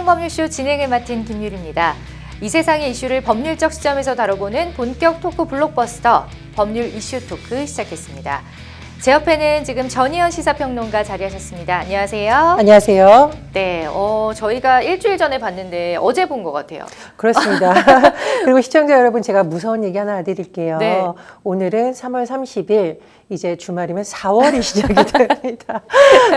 생생법률쇼 진행을 맡은 김유리입니다. 이 세상의 이슈를 법률적 시점에서 다뤄보는 본격 토크 블록버스터 법률 이슈 토크 시작했습니다. 제 옆에는 지금 전희연 시사평론가 자리하셨습니다. 안녕하세요. 안녕하세요. 네, 저희가 일주일 전에 봤는데 어제 본 것 같아요. 그렇습니다. 그리고 시청자 여러분, 제가 무서운 얘기 하나 드릴게요. 네. 오늘은 3월 30일, 이제 주말이면 4월이 시작이 됩니다.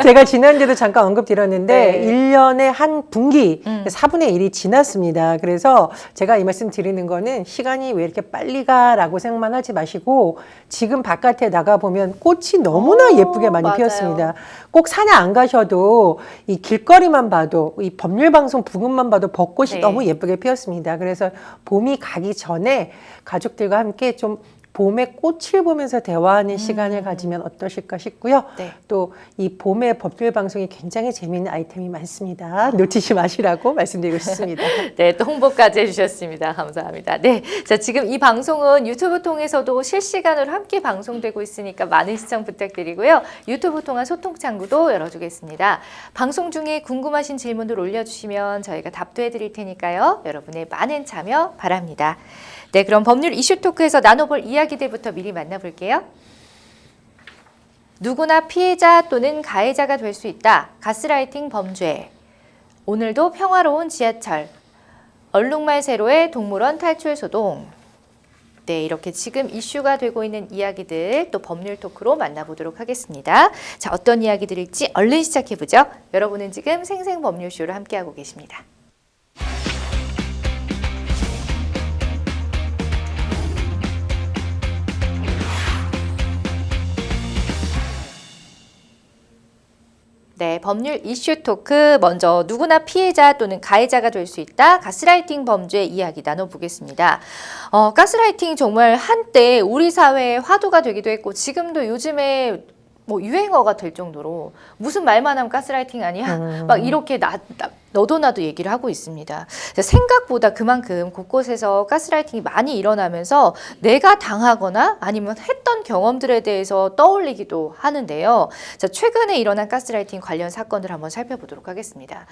제가 지난주에도 잠깐 언급드렸는데 네. 1년의 한 분기 4분의 1이 지났습니다. 그래서 제가 이 말씀 드리는 거는 시간이 왜 이렇게 빨리 가라고 생각만 하지 마시고 지금 바깥에 나가보면 꽃이 너무나 예쁘게 많이 맞아요. 피었습니다. 꼭 산에 안 가셔도 이 길거리만 봐도 이 법률방송 부근만 봐도 벚꽃이 네. 너무 예쁘게 피었습니다. 그래서 봄이 가기 전에 가족들과 함께 좀 봄의 꽃을 보면서 대화하는 시간을 가지면 어떠실까 싶고요. 네. 또 이 봄의 법률 방송이 굉장히 재미있는 아이템이 많습니다. 놓치지 마시라고 말씀드리고 싶습니다. 네, 또 홍보까지 해주셨습니다. 감사합니다. 네, 자 지금 이 방송은 유튜브 통해서도 실시간으로 함께 방송되고 있으니까 많은 시청 부탁드리고요. 유튜브 통한 소통 창구도 열어두겠습니다. 방송 중에 궁금하신 질문들 올려주시면 저희가 답도 해드릴 테니까요. 여러분의 많은 참여 바랍니다. 네, 그럼 법률 이슈 토크에서 나눠볼 이야기들부터 미리 만나볼게요. 누구나 피해자 또는 가해자가 될 수 있다. 가스라이팅 범죄. 오늘도 평화로운 지하철. 얼룩말 세로의 동물원 탈출 소동. 네, 이렇게 지금 이슈가 되고 있는 이야기들 또 법률 토크로 만나보도록 하겠습니다. 자, 어떤 이야기들일지 얼른 시작해보죠. 여러분은 지금 생생법률쇼를 함께하고 계십니다. 네, 법률 이슈 토크 먼저 누구나 피해자 또는 가해자가 될 수 있다. 가스라이팅 범죄 이야기 나눠보겠습니다. 가스라이팅 정말 한때 우리 사회의 화두가 되기도 했고 지금도 요즘에 뭐 유행어가 될 정도로 무슨 말만 하면 가스라이팅 아니야? 막 이렇게 너도 나도 얘기를 하고 있습니다. 생각보다 그만큼 곳곳에서 가스라이팅이 많이 일어나면서 내가 당하거나 아니면 했던 경험들에 대해서 떠올리기도 하는데요. 자, 최근에 일어난 가스라이팅 관련 사건들 한번 살펴보도록 하겠습니다.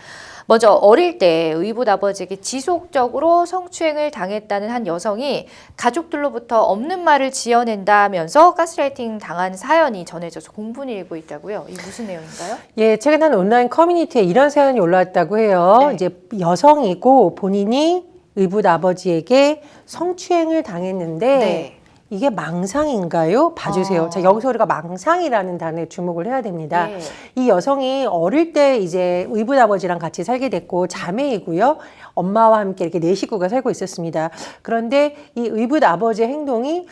먼저 어릴 때 의붓 아버지에게 지속적으로 성추행을 당했다는 한 여성이 가족들로부터 없는 말을 지어낸다면서 가스라이팅 당한 사연이 전해져서 공분이 일고 있다고요. 이게 무슨 내용인가요? 예, 최근 한 온라인 커뮤니티에 이런 사연이 올라왔다고 해요. 네. 이제 여성이고 본인이 의붓 아버지에게 성추행을 당했는데 네. 이게 망상인가요? 봐주세요. 자, 여기서 우리가 망상이라는 단어에 주목을 해야 됩니다. 네. 이 여성이 어릴 때 이제 의붓 아버지랑 같이 살게 됐고 자매이고요. 엄마와 함께 이렇게 네 식구가 살고 있었습니다. 그런데 이 의붓 아버지의 행동이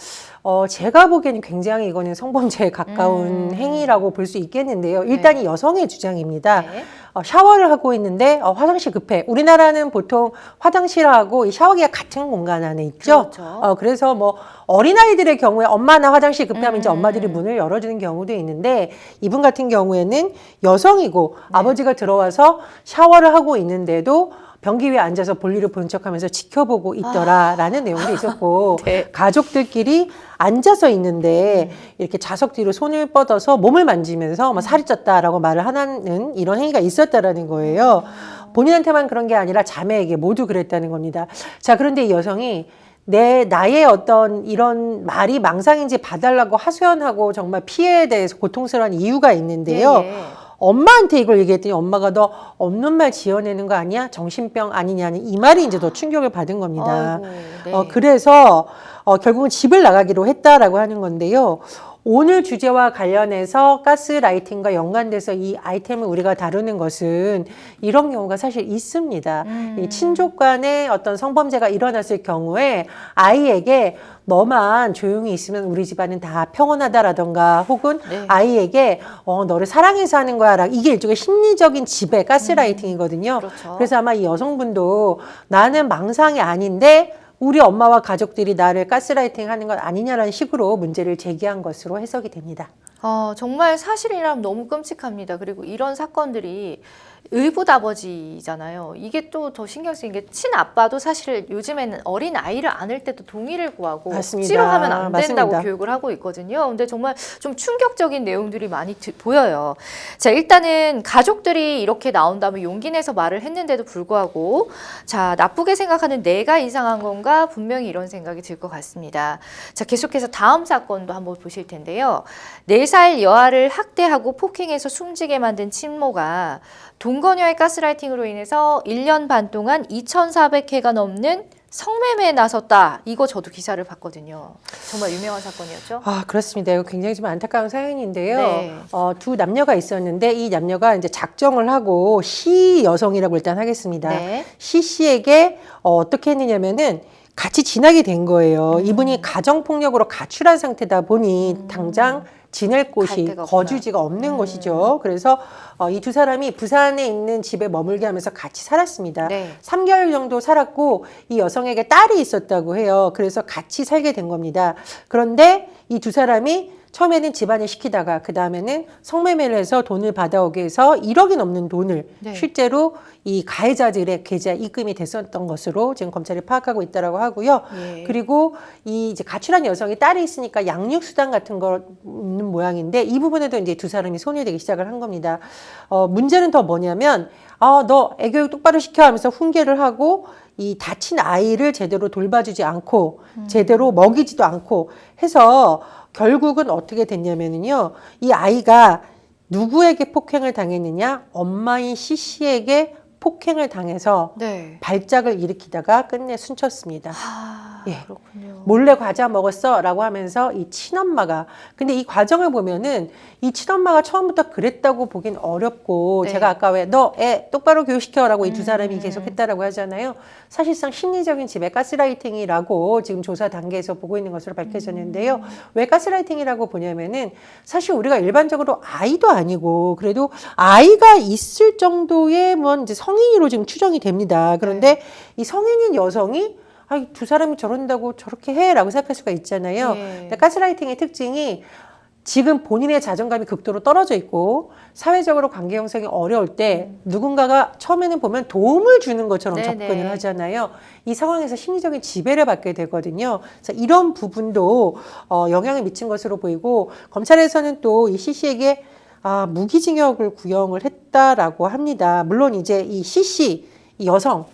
제가 보기에는 굉장히 이거는 성범죄에 가까운 행위라고 볼 수 있겠는데요. 일단 이 여성의 주장입니다. 네. 샤워를 하고 있는데 화장실 급해. 우리나라는 보통 화장실하고 이 샤워기가 같은 공간 안에 있죠. 그렇죠. 그래서 뭐 어린아이들의 경우에 엄마나 화장실 급하면 이제 엄마들이 문을 열어주는 경우도 있는데 이분 같은 경우에는 여성이고 아버지가 들어와서 샤워를 하고 있는데도 변기 위에 앉아서 볼일을 본 척하면서 지켜보고 있더라라는 내용도 있었고 네. 가족들끼리 앉아서 있는데 이렇게 좌석 뒤로 손을 뻗어서 몸을 만지면서 막 살이 쪘다라고 말을 하는 이런 행위가 있었다라는 거예요. 본인한테만 그런 게 아니라 자매에게 모두 그랬다는 겁니다. 자, 그런데 이 여성이 나의 어떤 이런 말이 망상인지 봐달라고 하소연하고 정말 피해에 대해서 고통스러운 이유가 있는데요. 예. 엄마한테 이걸 얘기했더니 엄마가 너 없는 말 지어내는 거 아니야? 정신병 아니냐는 이 말이 이제 더 충격을 받은 겁니다. 아이고, 네. 그래서 결국은 집을 나가기로 했다라고 하는 건데요. 오늘 주제와 관련해서 가스라이팅과 연관돼서 이 아이템을 우리가 다루는 것은 이런 경우가 사실 있습니다. 이 친족 간의 어떤 성범죄가 일어났을 경우에 아이에게 너만 조용히 있으면 우리 집안은 다 평온하다라던가 혹은 네. 아이에게 너를 사랑해서 하는 거야. 이게 일종의 심리적인 지배, 가스라이팅이거든요. 그렇죠. 그래서 아마 이 여성분도 나는 망상이 아닌데 우리 엄마와 가족들이 나를 가스라이팅 하는 것 아니냐라는 식으로 문제를 제기한 것으로 해석이 됩니다. 정말 사실이라면 너무 끔찍합니다. 그리고 이런 사건들이 의붓아버지잖아요. 이게 또 더 신경 쓰이는 게 친아빠도 사실 요즘에는 어린 아이를 안을 때도 동의를 구하고 맞습니다. 억지로 하면 안 된다고 맞습니다. 교육을 하고 있거든요. 근데 정말 좀 충격적인 내용들이 많이 보여요. 자, 일단은 가족들이 이렇게 나온다면 용기 내서 말을 했는데도 불구하고 자, 나쁘게 생각하는 내가 이상한 건가? 분명히 이런 생각이 들 것 같습니다. 자, 계속해서 다음 사건도 한번 보실 텐데요. 4살 여아를 학대하고 폭행해서 숨지게 만든 친모가 동거녀의 가스라이팅으로 인해서 1년 반 동안 2,400회가 넘는 성매매에 나섰다. 이거 저도 기사를 봤거든요. 정말 유명한 사건이었죠. 아, 그렇습니다. 이거 굉장히 좀 안타까운 사연인데요. 네. 두 남녀가 있었는데 이 남녀가 이제 작정을 하고 시 여성이라고 일단 하겠습니다. 네. 시 씨에게 어떻게 했느냐면은 같이 지나게 된 거예요. 이분이 가정폭력으로 가출한 상태다 보니 당장 지낼 곳이 데가 없구나. 거주지가 없는 것이죠. 그래서 이 두 사람이 부산에 있는 집에 머물게 하면서 같이 살았습니다. 네. 3개월 정도 살았고 이 여성에게 딸이 있었다고 해요. 그래서 같이 살게 된 겁니다. 그런데 이 두 사람이 처음에는 집안일 시키다가 그 다음에는 성매매를 해서 돈을 받아오게 해서 1억이 넘는 돈을 네. 실제로 이 가해자들의 계좌에 입금이 됐었던 것으로 지금 검찰이 파악하고 있다라고 하고요. 예. 그리고 이 이제 가출한 여성이 딸이 있으니까 양육 수당 같은 거 있는 모양인데 이 부분에도 이제 두 사람이 손을 대기 시작을 한 겁니다. 문제는 더 뭐냐면 너 애교육 똑바로 시켜 하면서 훈계를 하고 이 다친 아이를 제대로 돌봐주지 않고 제대로 먹이지도 않고 해서 결국은 어떻게 됐냐면요. 이 아이가 누구에게 폭행을 당했느냐? 엄마인 시 씨에게 폭행을 당해서 네. 발작을 일으키다가 끝내 숨졌습니다. 예. 그렇군요. 몰래 과자 먹었어 라고 하면서 이 친엄마가 근데 이 과정을 보면은 이 친엄마가 처음부터 그랬다고 보긴 어렵고 네. 제가 아까 왜 너 애 똑바로 교육시켜 라고 이 두 사람이 계속 했다라고 하잖아요. 사실상 심리적인 지배 가스라이팅이라고 지금 조사 단계에서 보고 있는 것으로 밝혀졌는데요. 왜 가스라이팅이라고 보냐면은 사실 우리가 일반적으로 아이도 아니고 그래도 아이가 있을 정도의 뭐 이제 성인으로 지금 추정이 됩니다. 그런데 이 성인인 여성이 두 사람이 저런다고 저렇게 해라고 생각할 수가 있잖아요. 예. 근데 가스라이팅의 특징이 지금 본인의 자존감이 극도로 떨어져 있고 사회적으로 관계 형성이 어려울 때 누군가가 처음에는 보면 도움을 주는 것처럼 네네. 접근을 하잖아요. 이 상황에서 심리적인 지배를 받게 되거든요. 그래서 이런 부분도 영향을 미친 것으로 보이고 검찰에서는 또 이 시 씨에게 무기징역을 구형을 했다라고 합니다. 물론 이제 이 시 씨, 이 여성,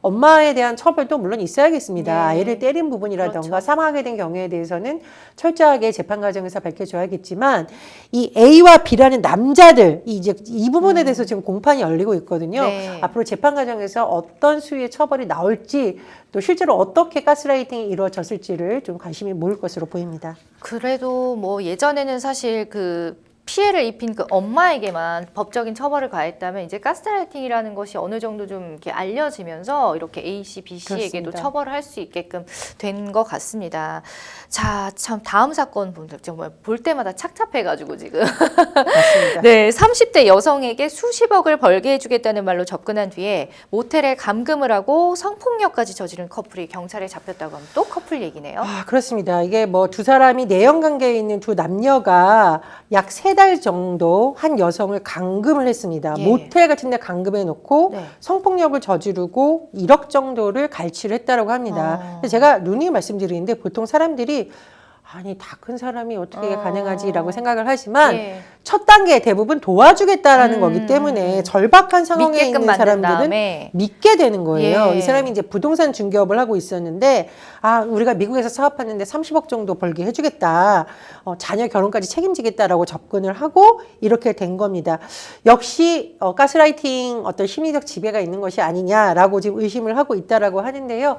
엄마에 대한 처벌도 물론 있어야겠습니다. 네. 아이를 때린 부분이라던가 그렇죠. 사망하게 된 경우에 대해서는 철저하게 재판 과정에서 밝혀줘야겠지만 이 A와 B라는 남자들 이제 이 부분에 대해서 지금 공판이 열리고 있거든요. 네. 앞으로 재판 과정에서 어떤 수위의 처벌이 나올지 또 실제로 어떻게 가스라이팅이 이루어졌을지를 좀 관심이 모일 것으로 보입니다. 그래도 뭐 예전에는 사실 그 피해를 입힌 그 엄마에게만 법적인 처벌을 가했다면 이제 가스라이팅이라는 것이 어느 정도 좀 이렇게 알려지면서 이렇게 A 씨, B 씨에게도 그렇습니다. 처벌을 할 수 있게끔 된 것 같습니다. 자, 참 다음 사건 정말 볼 때마다 착잡해가지고 지금. 맞습니다. 네, 30대 여성에게 수십억을 벌게 해주겠다는 말로 접근한 뒤에 모텔에 감금을 하고 성폭력까지 저지른 커플이 경찰에 잡혔다고 하면 또 커플 얘기네요. 그렇습니다. 이게 뭐 두 사람이 내연 관계에 있는 두 남녀가 약 3달 정도 한 여성을 감금을 했습니다. 예. 모텔 같은 데 감금해 놓고 네. 성폭력을 저지르고 1억 정도를 갈취를 했다라고 합니다. 근데 제가 누누이 말씀드리는데 보통 사람들이 아니 다 큰 사람이 어떻게 가능하지라고 생각을 하지만 예. 첫 단계 대부분 도와주겠다라는 거기 때문에 절박한 상황에 믿게끔 있는 만든 사람들은 다음에 믿게 되는 거예요. 예. 이 사람이 이제 부동산 중개업을 하고 있었는데 우리가 미국에서 사업하는데 30억 정도 벌게 해주겠다. 자녀 결혼까지 책임지겠다라고 접근을 하고 이렇게 된 겁니다. 역시 가스라이팅 어떤 심리적 지배가 있는 것이 아니냐라고 지금 의심을 하고 있다라고 하는데요.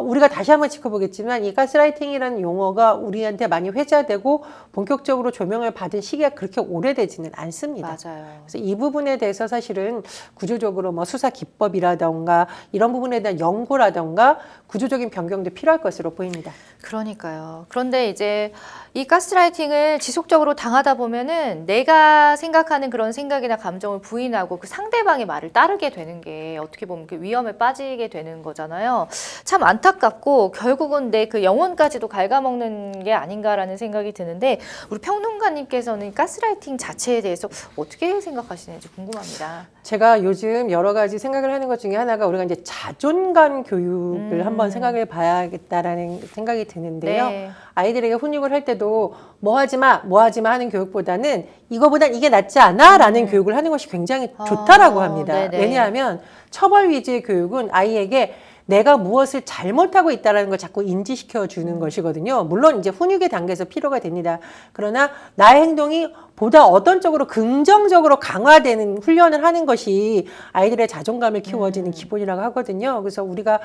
우리가 다시 한번 짚어보겠지만 이 가스라이팅이라는 용어가 우리한테 많이 회자되고 본격적으로 조명을 받은 시기가 그렇게 오래되지는 않습니다. 맞아요. 그래서 이 부분에 대해서 사실은 구조적으로 뭐 수사 기법이라던가 이런 부분에 대한 연구라던가 구조적인 변경도 필요할 것으로 보입니다. 그러니까요. 그런데 이제 이 가스라이팅을 지속적으로 당하다 보면은 내가 생각하는 그런 생각이나 감정을 부인하고 그 상대방의 말을 따르게 되는 게 어떻게 보면 그 위험에 빠지게 되는 거잖아요. 참 안타깝고 결국은 내 그 영혼까지도 갉아먹는 게 아닌가라는 생각이 드는데 우리 평론가님께서는 가스라이팅 자체에 대해서 어떻게 생각하시는지 궁금합니다. 제가 요즘 여러 가지 생각을 하는 것 중에 하나가 우리가 이제 자존감 교육을 한번 생각을 봐야겠다라는 생각이 드는데요. 네. 아이들에게 훈육을 할 때도 뭐 하지 마 하는 교육보다는 이거보단 이게 낫지 않아? 라는 교육을 하는 것이 굉장히 좋다라고 합니다. 네네. 왜냐하면 처벌 위주의 교육은 아이에게 내가 무엇을 잘못하고 있다는 걸 자꾸 인지시켜 주는 것이거든요. 물론 이제 훈육의 단계에서 필요가 됩니다. 그러나 나의 행동이 보다 어떤 쪽으로 긍정적으로 강화되는 훈련을 하는 것이 아이들의 자존감을 키워주는 기본이라고 하거든요. 그래서 우리가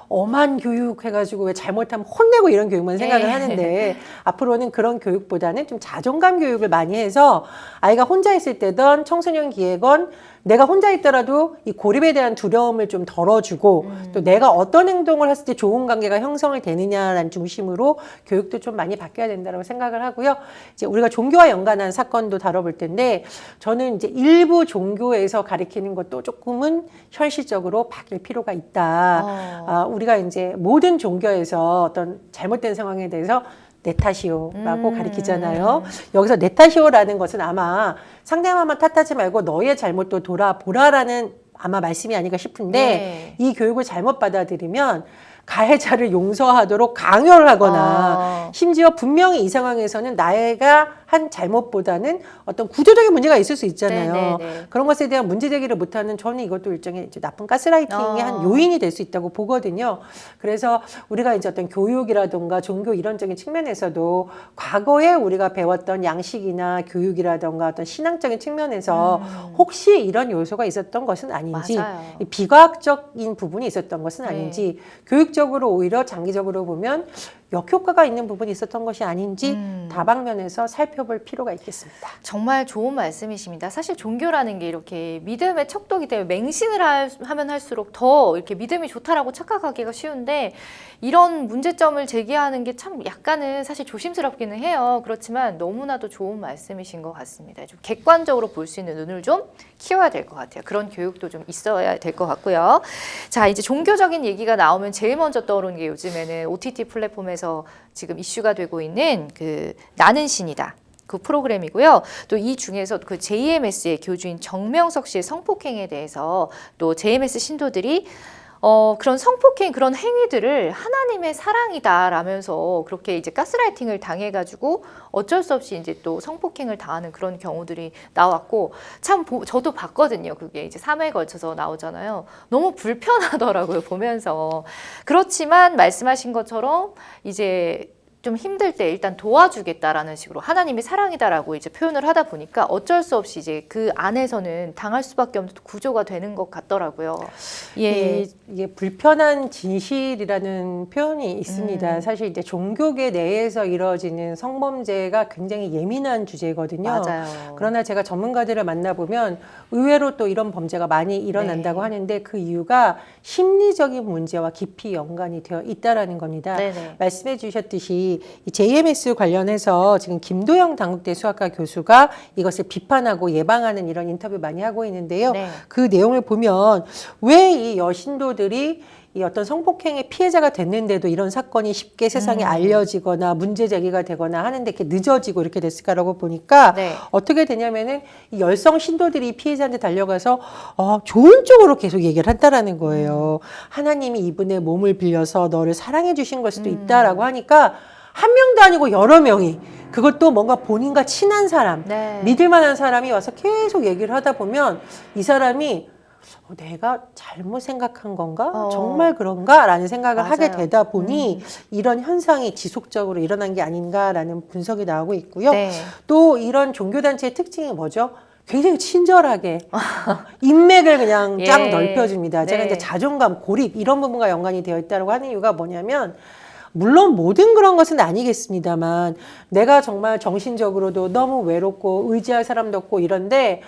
엄한 교육 해가지고 왜 잘못하면 혼내고 이런 교육만 생각을 하는데 앞으로는 그런 교육보다는 좀 자존감 교육을 많이 해서 아이가 혼자 있을 때든 청소년기에건 내가 혼자 있더라도 이 고립에 대한 두려움을 좀 덜어주고 또 내가 어떤 행동을 했을 때 좋은 관계가 형성이 되느냐라는 중심으로 교육도 좀 많이 바뀌어야 된다고 생각을 하고요. 이제 우리가 종교와 연관한 사건도 다뤄볼 텐데 저는 이제 일부 종교에서 가리키는 것도 조금은 현실적으로 바뀔 필요가 있다. 우리가 이제 모든 종교에서 어떤 잘못된 상황에 대해서 내 탓이요라고 가리키잖아요. 여기서 내 탓이요라는 것은 아마 상대방만 탓하지 말고 너의 잘못도 돌아보라라는 아마 말씀이 아닌가 싶은데 네. 이 교육을 잘못 받아들이면 가해자를 용서하도록 강요를 하거나 심지어 분명히 이 상황에서는 나가 한 잘못보다는 어떤 구조적인 문제가 있을 수 있잖아요. 네네네. 그런 것에 대한 문제 제기를 못하는 저는 이것도 일종의 이제 나쁜 가스라이팅의 한 요인이 될 수 있다고 보거든요. 그래서 우리가 이제 어떤 교육이라든가 종교 이론적인 측면에서도 과거에 우리가 배웠던 양식이나 교육이라든가 어떤 신앙적인 측면에서 혹시 이런 요소가 있었던 것은 아닌지 맞아요. 비과학적인 부분이 있었던 것은 아닌지 교육적으로 오히려 장기적으로 보면 역효과가 있는 부분이 있었던 것이 아닌지 다방면에서 살펴볼 필요가 있겠습니다. 정말 좋은 말씀이십니다. 사실 종교라는 게 이렇게 믿음의 척도기 때문에 맹신을 하면 할수록 더 이렇게 믿음이 좋다라고 착각하기가 쉬운데 이런 문제점을 제기하는 게 참 약간은 사실 조심스럽기는 해요. 그렇지만 너무나도 좋은 말씀이신 것 같습니다. 좀 객관적으로 볼 수 있는 눈을 좀 키워야 될 것 같아요. 그런 교육도 좀 있어야 될 것 같고요. 자, 이제 종교적인 얘기가 나오면 제일 먼저 떠오르는 게 요즘에는 OTT 플랫폼에서 지금 이슈가 되고 있는 그 나는 신이다. 그 프로그램이고요. 또 이 중에서 그 JMS의 교주인 정명석 씨의 성폭행에 대해서 또 JMS 신도들이 그런 성폭행 그런 행위들을 하나님의 사랑이다라면서 그렇게 이제 가스라이팅을 당해가지고 어쩔 수 없이 이제 또 성폭행을 당하는 그런 경우들이 나왔고 참 저도 봤거든요. 그게 이제 3회에 걸쳐서 나오잖아요. 너무 불편하더라고요 보면서. 그렇지만 말씀하신 것처럼 이제 좀 힘들 때 일단 도와주겠다라는 식으로 하나님이 사랑이다라고 이제 표현을 하다 보니까 어쩔 수 없이 이제 그 안에서는 당할 수밖에 없는 구조가 되는 것 같더라고요. 예. 이게 불편한 진실이라는 표현이 있습니다. 사실 이제 종교계 내에서 이루어지는 성범죄가 굉장히 예민한 주제거든요. 맞아요. 그러나 제가 전문가들을 만나보면 의외로 또 이런 범죄가 많이 일어난다고 하는데 그 이유가 심리적인 문제와 깊이 연관이 되어 있다라는 겁니다. 네네. 말씀해 주셨듯이 이 JMS 관련해서 지금 김도영 당국대 수학과 교수가 이것을 비판하고 예방하는 이런 인터뷰 많이 하고 있는데요. 네. 그 내용을 보면 왜 이 여신도들이 이 어떤 성폭행의 피해자가 됐는데도 이런 사건이 쉽게 세상에 알려지거나 문제 제기가 되거나 하는데 이렇게 늦어지고 이렇게 됐을까라고 보니까 네. 어떻게 되냐면은 이 열성 신도들이 피해자한테 달려가서 좋은 쪽으로 계속 얘기를 한다라는 거예요. 하나님이 이분의 몸을 빌려서 너를 사랑해 주신 걸 수도 있다라고 하니까 한 명도 아니고 여러 명이 그것도 뭔가 본인과 친한 사람, 네. 믿을 만한 사람이 와서 계속 얘기를 하다 보면 이 사람이 내가 잘못 생각한 건가? 정말 그런가? 라는 생각을 맞아요. 하게 되다 보니 이런 현상이 지속적으로 일어난 게 아닌가라는 분석이 나오고 있고요. 네. 또 이런 종교단체의 특징이 뭐죠? 굉장히 친절하게 인맥을 그냥 쫙 예. 넓혀줍니다. 제가 네. 이제 자존감, 고립 이런 부분과 연관이 되어 있다고 하는 이유가 뭐냐면 물론 모든 그런 것은 아니겠습니다만 내가 정말 정신적으로도 너무 외롭고 의지할 사람도 없고 이런데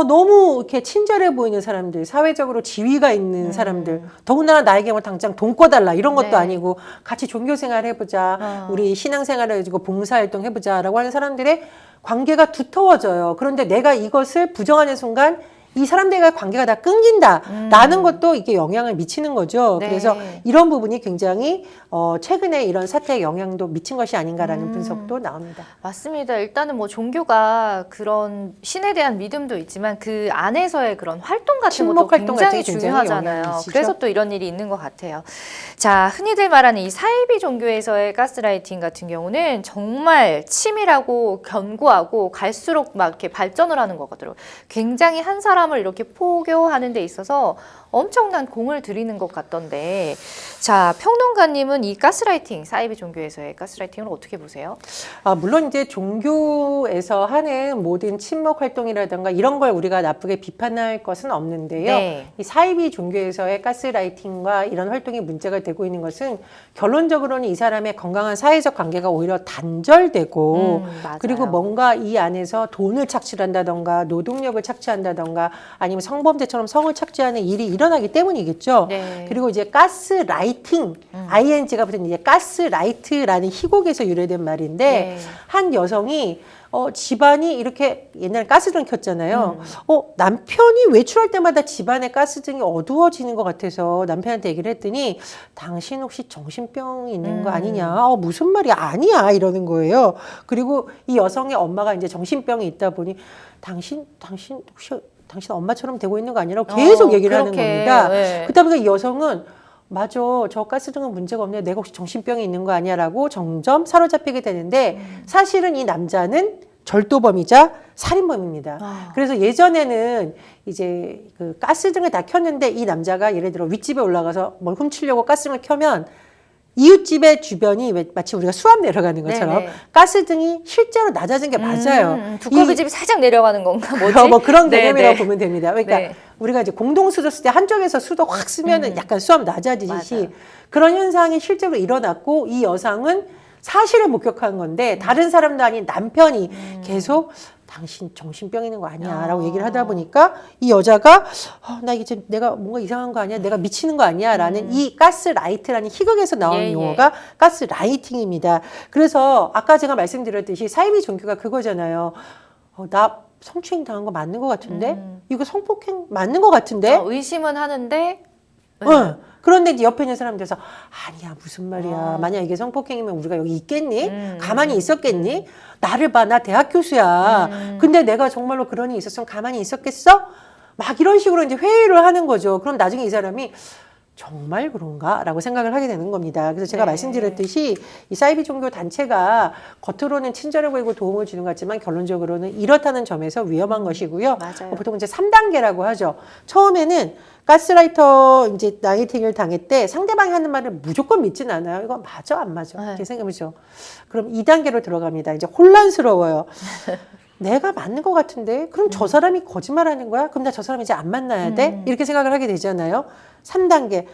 너무 이렇게 친절해 보이는 사람들, 사회적으로 지위가 있는 사람들, 더군다나 나에게 뭐 당장 돈 꿔달라 이런 것도 네. 아니고 같이 종교생활 해보자, 우리 신앙생활을 해주고 봉사활동 해보자라고 하는 사람들의 관계가 두터워져요. 그런데 내가 이것을 부정하는 순간 이 사람들과의 관계가 다 끊긴다라는 것도 이게 영향을 미치는 거죠. 네. 그래서 이런 부분이 굉장히 최근에 이런 사태에 영향도 미친 것이 아닌가라는 분석도 나옵니다. 맞습니다. 일단은 뭐 종교가 그런 신에 대한 믿음도 있지만 그 안에서의 그런 활동 같은 것도 친목 활동 굉장히 같은 게 굉장히 중요하잖아요. 영향을 미치죠. 그래서 또 이런 일이 있는 것 같아요. 자, 흔히들 말하는 이 사이비 종교에서의 가스라이팅 같은 경우는 정말 치밀하고 견고하고 갈수록 막 이렇게 발전을 하는 거거든요. 굉장히 한 사람을 이렇게 포교하는 데 있어서 엄청난 공을 들이는 것 같던데, 자, 평론가님은 이 가스라이팅, 사이비 종교에서의 가스라이팅을 어떻게 보세요? 물론 이제 종교에서 하는 모든 친목 활동이라든가 이런 걸 우리가 나쁘게 비판할 것은 없는데요. 네. 이 사이비 종교에서의 가스라이팅과 이런 활동이 문제가 되고 있는 것은 결론적으로는 이 사람의 건강한 사회적 관계가 오히려 단절되고 맞아요. 그리고 뭔가 이 안에서 돈을 착취한다던가 노동력을 착취한다던가 아니면 성범죄처럼 성을 착취하는 일이 일어나기 때문이겠죠. 네. 그리고 이제 가스라이팅, ing가 붙은 이제 가스라이트라는 희곡에서 유래된 말인데 네. 한 여성이 집안이 이렇게 옛날에 가스등 켰잖아요. 남편이 외출할 때마다 집안의 가스등이 어두워지는 것 같아서 남편한테 얘기를 했더니 당신 혹시 정신병 있는 거 아니냐? 무슨 말이야? 아니야 이러는 거예요. 그리고 이 여성의 엄마가 이제 정신병이 있다 보니 당신 혹시 당신 엄마처럼 되고 있는 거 아니라고 계속 얘기를 하는 그렇게, 겁니다. 네. 그러다 보니까 이 여성은 맞아, 저 가스등은 문제가 없네. 내가 혹시 정신병이 있는 거 아니야라고 점점 사로잡히게 되는데 사실은 이 남자는 절도범이자 살인범입니다. 그래서 예전에는 이제 그 가스등을 다 켰는데 이 남자가 예를 들어 윗집에 올라가서 뭘 훔치려고 가스등을 켜면 이웃집의 주변이 마치 우리가 수압 내려가는 것처럼 네네. 가스등이 실제로 낮아진 게 맞아요. 두꺼비 집이 살짝 내려가는 건가 뭐지? 뭐 그런 개념이라고 네, 보면 됩니다. 그러니까 네. 우리가 이제 공동수도 쓸 때 한쪽에서 수도 확 쓰면은 약간 수압 낮아지듯이 맞아요. 그런 현상이 실제로 일어났고 이 여성은 사실을 목격한 건데 다른 사람도 아닌 남편이 계속 당신 정신병 있는 거 아니야 라고 얘기를 하다 보니까 이 여자가 나 이제 내가 뭔가 이상한 거 아니야? 내가 미치는 거 아니야? 라는 이 가스라이트라는 희극에서 나오는 예, 용어가 가스라이팅입니다. 그래서 아까 제가 말씀드렸듯이 사이비 종교가 그거잖아요. 나 성추행 당한 거 맞는 것 같은데? 이거 성폭행 맞는 것 같은데? 의심은 하는데 그런데 이제 옆에 있는 사람들에서 아니야 무슨 말이야 만약 이게 성폭행이면 우리가 여기 있겠니? 가만히 있었겠니? 나를 봐 나 대학 교수야 근데 내가 정말로 그런 일이 있었으면 가만히 있었겠어? 막 이런 식으로 이제 회의를 하는 거죠. 그럼 나중에 이 사람이 정말 그런가? 라고 생각을 하게 되는 겁니다. 그래서 제가 네. 말씀드렸듯이 이 사이비 종교 단체가 겉으로는 친절해 보이고 도움을 주는 것 같지만 결론적으로는 이렇다는 점에서 위험한 것이고요. 맞아요. 보통 이제 3단계라고 하죠. 처음에는 가스라이터 이제 나이팅을 당했대 상대방이 하는 말을 무조건 믿진 않아요. 이거 맞아 안 맞아? 이렇게 생각해보죠. 그럼 2단계로 들어갑니다. 이제 혼란스러워요. 내가 맞는 것 같은데 그럼 저 사람이 거짓말하는 거야? 그럼 나 저 사람 이제 안 만나야 돼? 이렇게 생각을 하게 되잖아요. 3단계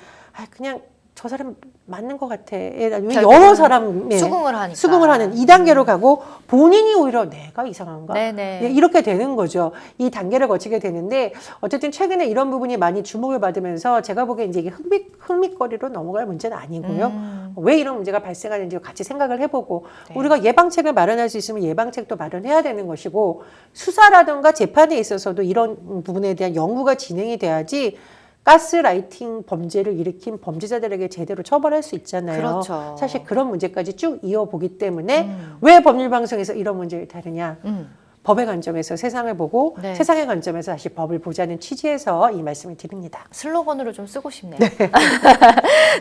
그냥 저 사람 맞는 것 같아. 여러 사람 수긍을 하니까. 수긍을 하는 2단계로 가고 본인이 오히려 내가 이상한가? 네네. 이렇게 되는 거죠. 이 단계를 거치게 되는데 어쨌든 최근에 이런 부분이 많이 주목을 받으면서 제가 보기엔 이제 이게 흥미거리로 넘어갈 문제는 아니고요. 왜 이런 문제가 발생하는지 같이 생각을 해보고 우리가 예방책을 마련할 수 있으면 예방책도 마련해야 되는 것이고 수사라든가 재판에 있어서도 이런 부분에 대한 연구가 진행이 돼야지 가스라이팅 범죄를 일으킨 범죄자들에게 제대로 처벌할 수 있잖아요. 그렇죠. 사실 그런 문제까지 쭉 이어보기 때문에 왜 법률방송에서 이런 문제를 다루냐. 법의 관점에서 세상을 보고 네. 세상의 관점에서 다시 법을 보자는 취지에서 이 말씀을 드립니다. 슬로건으로 좀 쓰고 싶네요.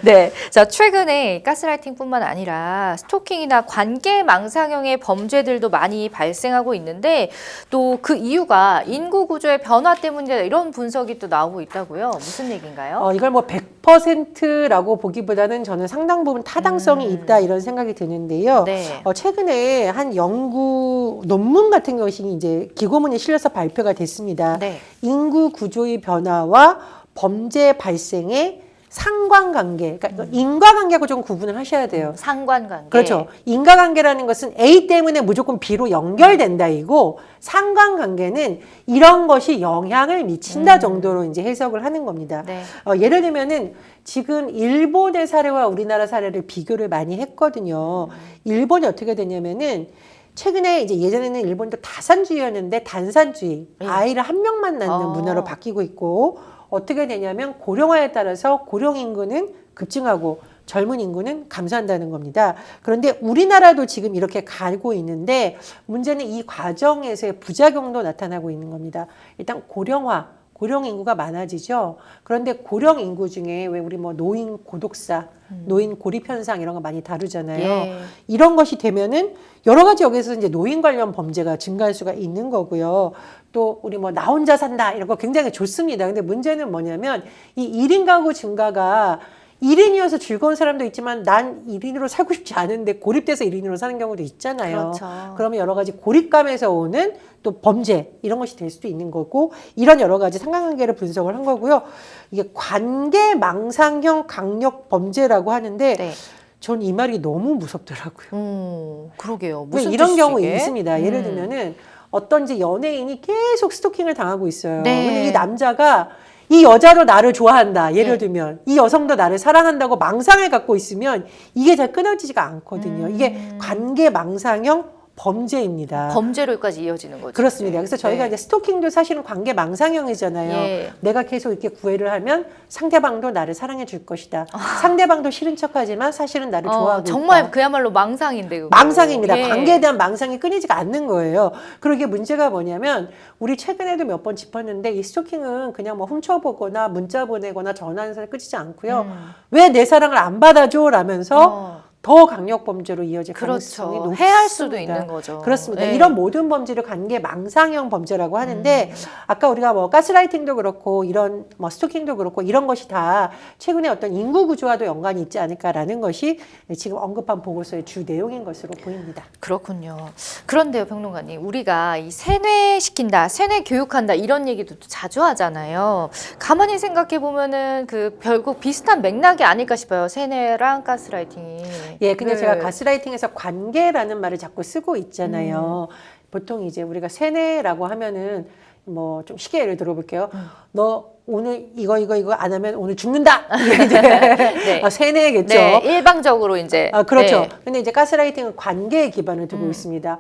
네. 자, 최근에 가스라이팅뿐만 아니라 스토킹이나 관계 망상형의 범죄들도 많이 발생하고 있는데 또 그 이유가 인구 구조의 변화 때문이다 이런 분석이 또 나오고 있다고요. 무슨 얘기인가요? 이걸 뭐 100%라고 보기보다는 저는 상당 부분 타당성이 있다 이런 생각이 드는데요. 네. 최근에 한 연구 논문 같은 것이 이제 기고문에 실려서 발표가 됐습니다. 네. 인구 구조의 변화와 범죄 발생의 상관관계, 그러니까 인과관계하고 좀 구분을 하셔야 돼요. 상관관계. 그렇죠. 인과관계라는 것은 A 때문에 무조건 B로 연결된다 이고 상관관계는 이런 것이 영향을 미친다 정도로 이제 해석을 하는 겁니다. 네. 예를 들면은 지금 일본의 사례와 우리나라 사례를 비교를 많이 했거든요. 일본이 어떻게 되냐면은 최근에 이제 예전에는 일본도 다산주의였는데 단산주의, 예. 아이를 한 명만 낳는 문화로 바뀌고 있고 어떻게 되냐면 고령화에 따라서 고령 인구는 급증하고 젊은 인구는 감소한다는 겁니다. 그런데 우리나라도 지금 이렇게 가고 있는데 문제는 이 과정에서의 부작용도 나타나고 있는 겁니다. 일단 고령화, 고령 인구가 많아지죠. 그런데 고령 인구 중에 왜 우리 뭐 노인 고독사, 노인 고립 현상 이런 거 많이 다루잖아요. 예. 이런 것이 되면은 여러 가지 여기서 이제 노인 관련 범죄가 증가할 수가 있는 거고요. 또 우리 뭐 나 혼자 산다 이런 거 굉장히 좋습니다. 근데 문제는 뭐냐면 이 1인 가구 증가가 1인이어서 즐거운 사람도 있지만 난 1인으로 살고 싶지 않은데 고립돼서 1인으로 사는 경우도 있잖아요. 그렇죠. 그러면 여러 가지 고립감에서 오는 또 범죄 이런 것이 될 수도 있는 거고 이런 여러 가지 상관관계를 분석을 한 거고요. 이게 관계망상형 강력 범죄라고 하는데 네. 전 이 말이 너무 무섭더라고요. 그러게요. 왜 무슨 이런 경우 뜻이게? 있습니다. 예를 들면은 어떤 이제 연예인이 계속 스토킹을 당하고 있어요. 네. 근데 이 남자가 이 여자로 나를 좋아한다. 예를 네. 들면 이 여성도 나를 사랑한다고 망상을 갖고 있으면 이게 잘 끊어지지가 않거든요. 이게 관계 망상형 범죄입니다. 범죄로까지 이어지는 거죠. 그렇습니다. 그래서 저희가 네. 이제 스토킹도 사실은 관계 망상형이잖아요. 예. 내가 계속 이렇게 구애를 하면 상대방도 나를 사랑해 줄 것이다. 상대방도 싫은 척하지만 사실은 나를 좋아하고 정말 있다. 그야말로 망상인데 그거. 망상입니다. 예. 관계에 대한 망상이 끊이지가 않는 거예요. 그리고 이게 문제가 뭐냐면 우리 최근에도 몇 번 짚었는데 이 스토킹은 그냥 뭐 훔쳐보거나 문자 보내거나 전화하는 사람이 끊이지 않고요. 왜 내 사랑을 안 받아줘? 라면서 더 강력 범죄로 이어질 가능성이 그렇죠. 높습니다. 해할 수도 있는 거죠. 그렇습니다. 네. 이런 모든 범죄를 관계 망상형 범죄라고 하는데 아까 우리가 뭐 가스라이팅도 그렇고 이런 뭐 스토킹도 그렇고 이런 것이 다 최근에 어떤 인구 구조와도 연관이 있지 않을까라는 것이 지금 언급한 보고서의 주 내용인 것으로 보입니다. 그렇군요. 그런데요, 평론가님, 우리가 이 세뇌시킨다, 세뇌 교육한다 이런 얘기도 또 자주 하잖아요. 가만히 생각해 보면은 그 결국 비슷한 맥락이 아닐까 싶어요. 세뇌랑 가스라이팅이. 예, 근데 네. 제가 가스라이팅에서 관계라는 말을 자꾸 쓰고 있잖아요. 보통 이제 우리가 세뇌라고 하면은 뭐 좀 쉽게 예를 들어볼게요. 너 오늘 이거 안 하면 오늘 죽는다. 이게 이제 네. 세뇌겠죠. 네, 일방적으로 이제. 그렇죠. 네. 근데 이제 가스라이팅은 관계에 기반을 두고 있습니다.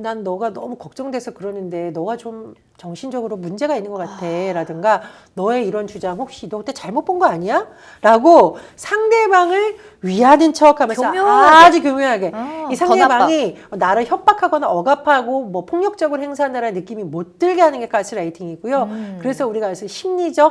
난 너가 너무 걱정돼서 그러는데 너가 좀 정신적으로 문제가 있는 것 같아. 라든가 너의 이런 주장 혹시 너 그때 잘못 본 거 아니야? 라고 상대방을 위하는 척하면서 교묘하게. 아주 교묘하게 이 상대방이 나를 협박하거나 억압하고 뭐 폭력적으로 행사한다는 느낌이 못 들게 하는 게 가스라이팅이고요. 그래서 우리가 그래서 심리적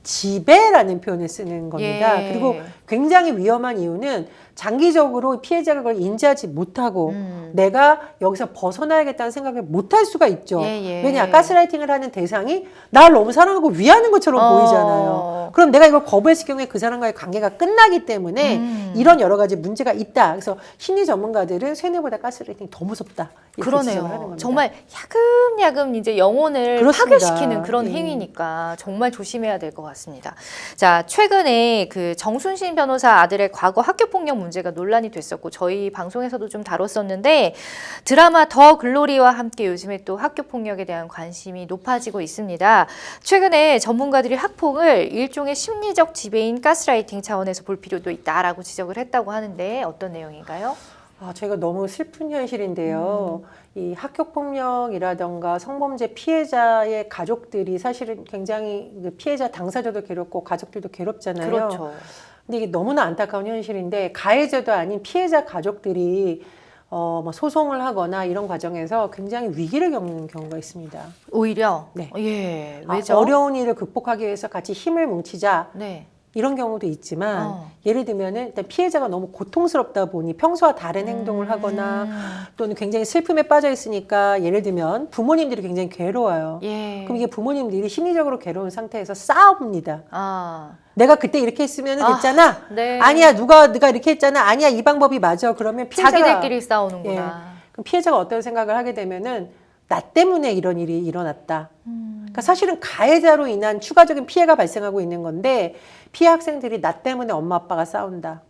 지배라는 표현을 쓰는 겁니다. 예. 그리고 굉장히 위험한 이유는 장기적으로 피해자가 그걸 인지하지 못하고 내가 여기서 벗어나야겠다는 생각을 못할 수가 있죠. 예. 왜냐 가스라이팅을 하는 대상이 나를 너무 사랑하고 위하는 것처럼 보이잖아요. 그럼 내가 이걸 거부했을 경우에 그 사람과의 관계가 끝나기 때문에 이런 여러 가지 문제가 있다. 그래서 심리 전문가들은 세뇌보다 가스라이팅이 더 무섭다. 이렇게 지적을 하는 그러네요. 겁니다. 정말 야금야금 이제 영혼을 그렇습니다. 파괴시키는 그런 행위니까 정말 조심해야 될 것 같습니다. 자, 최근에 그 정순신 변호사 아들의 과거 학교폭력 문제가 논란이 됐었고 저희 방송에서도 좀 다뤘었는데 드라마 더 글로리와 함께 요즘에 또 학교폭력에 대한 관심이 높아지고 있습니다. 최근에 전문가들이 학폭을 일종의 심리적 지배인 가스라이팅 차원에서 볼 필요도 있다라고 지적을 했다고 하는데 어떤 내용인가요? 저희가 너무 슬픈 현실인데요. 이 학교폭력이라던가 성범죄 피해자의 가족들이 사실은 굉장히 피해자 당사자도 괴롭고 가족들도 괴롭잖아요. 그렇죠. 근데 이게 너무나 안타까운 현실인데 가해자도 아닌 피해자 가족들이 뭐 소송을 하거나 이런 과정에서 굉장히 위기를 겪는 경우가 있습니다. 오히려? 네. 예. 왜죠? 어려운 일을 극복하기 위해서 같이 힘을 뭉치자. 네. 이런 경우도 있지만 예를 들면은 일단 피해자가 너무 고통스럽다 보니 평소와 다른 행동을 하거나 또는 굉장히 슬픔에 빠져 있으니까 예를 들면 부모님들이 굉장히 괴로워요. 예. 그럼 이게 부모님들이 심리적으로 괴로운 상태에서 싸웁니다. 아. 내가 그때 이렇게 했으면 됐잖아. 네. 아니야, 네가 이렇게 했잖아. 아니야, 이 방법이 맞아. 그러면 피해자가 자기들끼리 싸우는구나. 그럼 피해자가 어떤 생각을 하게 되면은 나 때문에 이런 일이 일어났다. 그러니까 사실은 가해자로 인한 추가적인 피해가 발생하고 있는 건데 피해 학생들이 나 때문에 엄마 아빠가 싸운다.